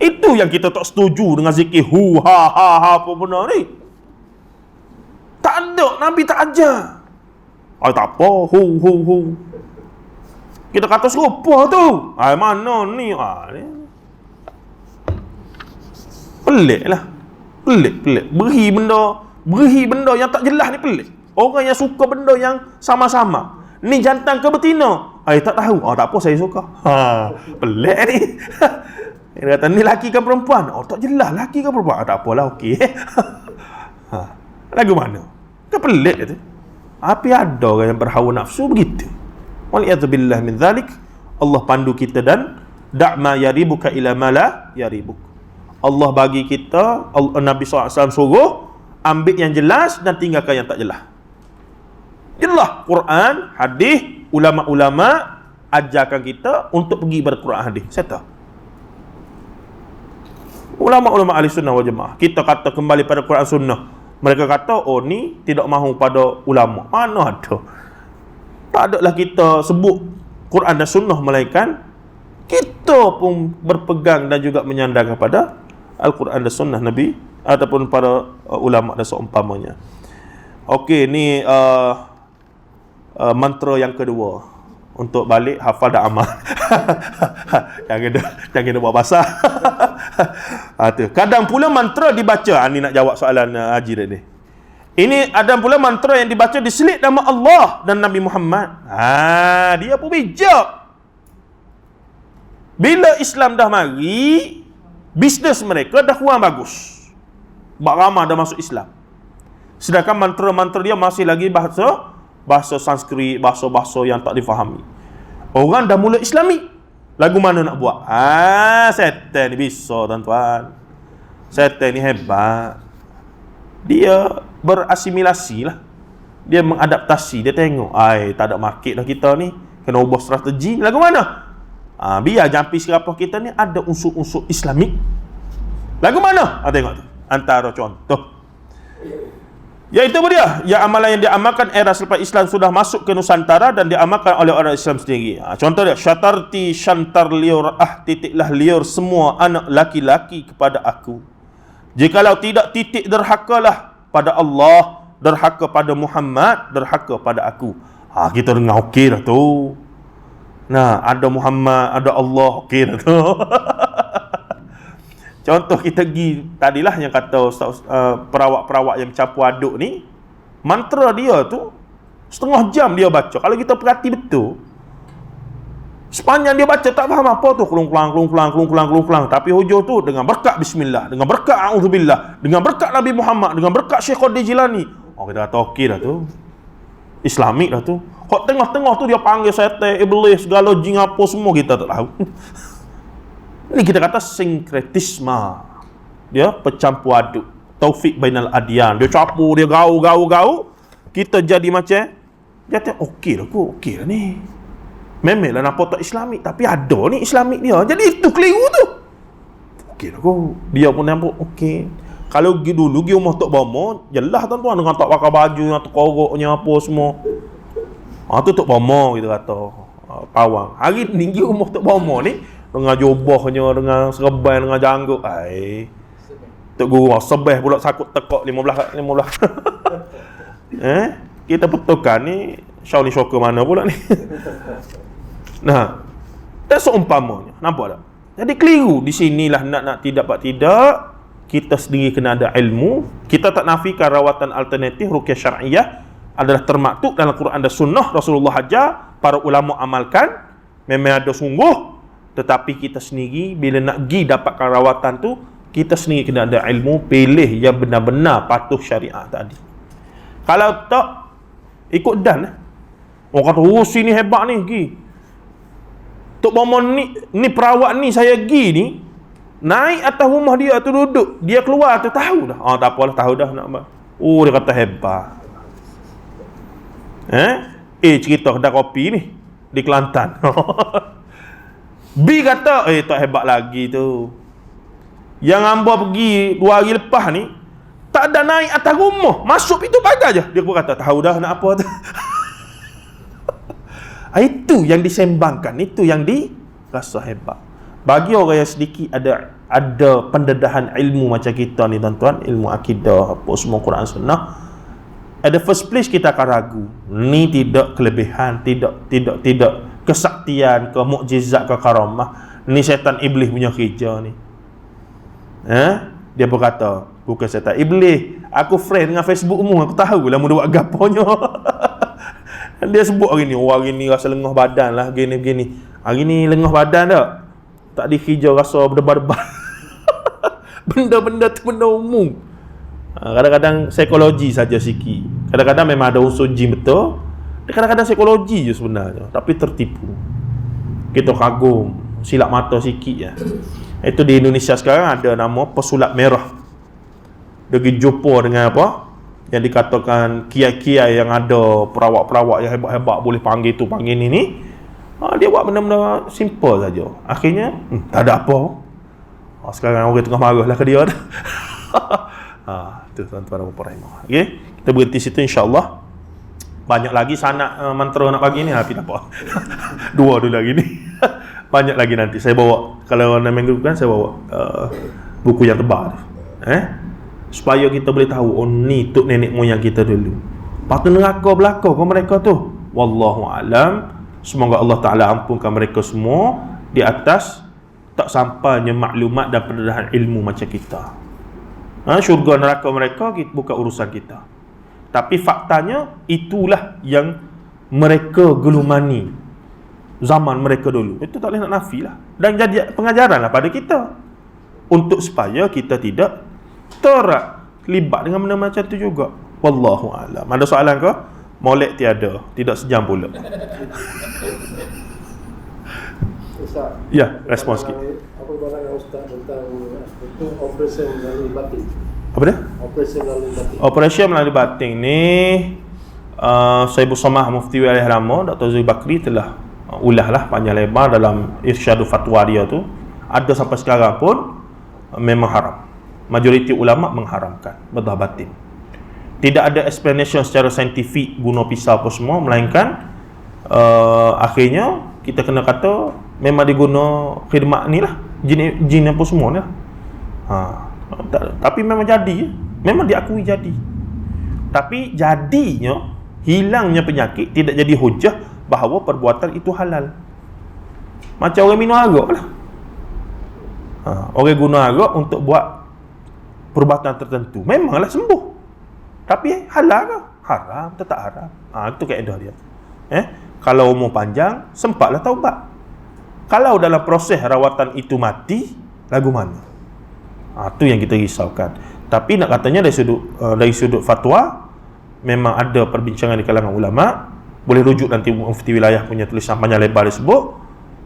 Itu yang kita tak setuju dengan zikir hu ha ha ha apa benda ni. Tak ada, Nabi tak ajar. Tak apa, hu. Kita kata serupa tu. Mana ni? Ni. Pelik lah. Pelik. Beri benda yang tak jelas ni pelik. Orang yang suka benda yang sama-sama. Ni jantan ke betina? Tak tahu. Tak apa, saya suka. Pelik ni. Dia kata, ni laki ke perempuan? Tak jelas laki ke perempuan. Tak apalah, okey. Lagu mana? Kan pelik tu. Tapi ada orang yang berhawa nafsu begitu. Waliyadzubillah min dhalik. Allah pandu kita dan da'ma yaribuka ila mala yaribuk. Allah bagi kita, Nabi SAW suruh ambil yang jelas dan tinggalkan yang tak jelas. Jelas Quran, hadis, ulama-ulama ajarkan kita untuk pergi berquran hadis. Saya tahu. Ulama-ulama ahli sunnah wal jamaah, kita kata kembali pada Quran sunnah. Mereka kata, ni tidak mahu pada ulama. Mana ada? Tak adalah kita sebut Quran dan sunnah melainkan kita pun berpegang dan juga menyandang kepada Al-Quran dan sunnah Nabi ataupun para ulama dan seumpamanya. Okey, ni mantra yang kedua untuk balik hafal dan amal. jangan buat basah. Tu. Kadang pula mantra dibaca. Ni nak jawab soalan Haji tadi. Ini ada pula mantra yang dibaca diselit nama Allah dan Nabi Muhammad. Dia pun bijak. Bila Islam dah mari, bisnes mereka dah kurang bagus. Bak ramah dah masuk Islam. Sedangkan mantra-mantra dia masih lagi bahasa Sanskrit, bahasa-bahasa yang tak difahami. Orang dah mula Islami. Lagu mana nak buat? Setan ni bisa, tuan-tuan. Setan ni hebat. Dia berasimilasi lah. Dia mengadaptasi. Dia tengok, tak ada market dah kita ni. Kena ubah strategi. Lagu mana? Biar jampi serapah kita ni ada unsur-unsur Islamik. Lagu mana? Tengok tu. Antara contoh. Iaitu dia, yang amalan yang diamalkan era selepas Islam sudah masuk ke Nusantara dan diamalkan oleh orang Islam sendiri. Contoh dia, syatarti syantar liur titiklah liur semua anak laki-laki kepada aku. Jikalau tidak titik derhakalah pada Allah, derhaka pada Muhammad, derhaka pada aku. Kita dengar okey dah tu. Nah, ada Muhammad, ada Allah, okey dah tu. Contoh kita pergi tadilah yang kata perawak-perawak yang campur aduk ni, mantra dia tu setengah jam dia baca. Kalau kita perhati betul, sepanjang dia baca tak faham apa tu, kelung-kelang. Tapi hujung tu dengan berkat bismillah, dengan berkat a'udzubillah, dengan berkat Nabi Muhammad, dengan berkat Syekh Qadir Jilani. Kita kata okey dah tu. Islamik dah tu. Kok tengah-tengah tu dia panggil setan, iblis, segala jin apa semua kita tak tahu. Ini kita kata sinkretisme. Dia bercampur aduk. Taufik bainal adyan. Dia campur, dia gau. Kita jadi macam, dia kata, okey lah ni. Memanglah nampak tak Islamik, tapi ada ni Islamik dia. Jadi itu keliru tu. Okey lah dia pun nampak okey. Kalau dulu pergi rumah Tok Bomo, jelas tuan-tuan dengan tak pakai baju yang terkoroknya apa semua. Tu Tok Bomo kita kata. Pawang. Hari ni pergi rumah Tok Bomo ni, dengan jubahnya, dengan serban, dengan janggut. Tok Guru sebeh pula sakut tekak 15. Kita betulkan ni Shaolin Shocker mana pula ni. Nah, dan seumpamanya, nampak tak? Jadi keliru di sinilah nak tidak kita sendiri kena ada ilmu. Kita tak nafikan rawatan alternatif ruqyah syar'iyah adalah termaktub dalam Quran dan Sunnah Rasulullah ajar, para ulama amalkan, memang ada sungguh. Tetapi kita sendiri bila nak pergi dapatkan rawatan tu, kita sendiri kena ada ilmu, pilih yang benar-benar patuh syariat tadi. Kalau tak, ikut dan orang kata, oh sini hebat ni, pergi Tok Momon ni perawat ni, saya pergi ni, naik atas rumah dia tu duduk, dia keluar tu tahu dah. Tak apalah, tahu dah nak apa. Oh, dia kata hebat. Cerita kedai kopi ni di Kelantan. B kata, tak hebat lagi tu. Yang hamba pergi 2 hari lepas ni, tak ada naik atas rumah, masuk pintu pagar je. Dia pun kata, tahu dah nak apa tu. Itu yang disembangkan, itu yang dirasa hebat. Bagi orang yang sedikit ada pendedahan ilmu macam kita ni tuan-tuan, ilmu akidah, apa semua Quran Sunnah, at the first place kita akan ragu. Ni tidak kelebihan, tidak kesaktian ke mukjizat ke karamah. Ni syaitan iblis punya kerja ni. Dia berkata, bukan syaitan iblis, aku friend dengan Facebookmu, aku tahu lah mu buat gaponya. Dia sebut hari ni rasa lengah badan lah, gini. Hari ni lengah badan tak dikira rasa berdebar-debar. Benda-benda tu benda umum. Kadang-kadang psikologi saja sikit. Kadang-kadang memang ada unsur jin betul. Kadang-kadang psikologi je sebenarnya, tapi tertipu. Kita kagum, silap mata sikit ya. Itu di Indonesia sekarang ada nama pesulap merah. Dia pergi jumpa dengan apa? Yang dikatakan kiai-kiai yang ada, perawat-perawat yang hebat-hebat boleh panggil tu, panggil ni. Dia buat benda-benda simple saja. Akhirnya tak ada apa. Sekarang orang tengah marah lah ke dia. Tu tuan-tuan dan puan-puan. Okey, kita berhenti situ insya-Allah. Banyak lagi sanad mantra nak bagi ni, tapi tak apa. 2 dulu lagi ni. Banyak lagi nanti saya bawa, kalau nak minggu kan saya bawa buku yang tebal tu. Supaya kita boleh tahu, oh ni tok nenek moyang kita dulu. Patut neraka belaka kau mereka tu. Wallahu alam. Semoga Allah Taala ampunkan mereka semua di atas tak sampainya maklumat dan pendedahan ilmu macam kita. Syurga neraka mereka bukan urusan kita. Tapi faktanya itulah yang mereka gelumani zaman mereka dulu. Itu tak boleh nak nafilah. Dan jadi pengajaranlah pada kita untuk supaya kita tidak terlibat dengan benda macam tu juga. Wallahu a'lam. Ada soalan ke? Molek tiada, tidak sejam pula. Ustaz, ya, respon sikit. Apa pandangan Ustaz tentang operasi melalui batin? Apa dia? Operasi melalui batin. Operasi melalui batin ni saya bersama Mufti Wilayah Lama Dr. Zul Bakri telah ulahlah panjang lebar dalam irsyadu fatwa dia tu. Ada sampai sekarang pun memang haram. Majoriti ulama mengharamkan bedah batin. Tidak ada explanation secara saintifik guna pisau apa semua, melainkan akhirnya kita kena kata memang diguna khidmat ni lah, jin apa semua ni lah. Tapi memang jadi, memang diakui jadi. Tapi jadinya hilangnya penyakit tidak jadi hujah bahawa perbuatan itu halal. Macam orang minum arak lah. Orang guna arak untuk buat perubatan tertentu, memanglah sembuh. Tapi halal ke? Haram, tetap haram. Itu kaedah dia. Kalau umur panjang, sempatlah taubat. Kalau dalam proses rawatan itu mati, lagu mana? Itu yang kita risaukan. Tapi nak katanya dari sudut fatwa, memang ada perbincangan di kalangan ulama. Boleh rujuk nanti Mufti Wilayah punya tulisan panjang lebar disebut.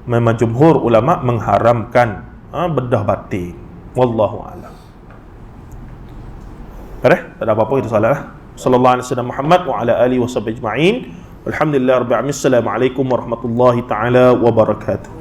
Memang jumhur ulama mengharamkan bedah batin. Wallahu a'lam. Tak ada apa-apa, kita salah. Sallallahu alaihi wasallam Muhammad wa ala alihi washabbihi ajma'in. Alhamdulillah rabbil alamin. Assalamualaikum warahmatullahi taala wabarakatuh.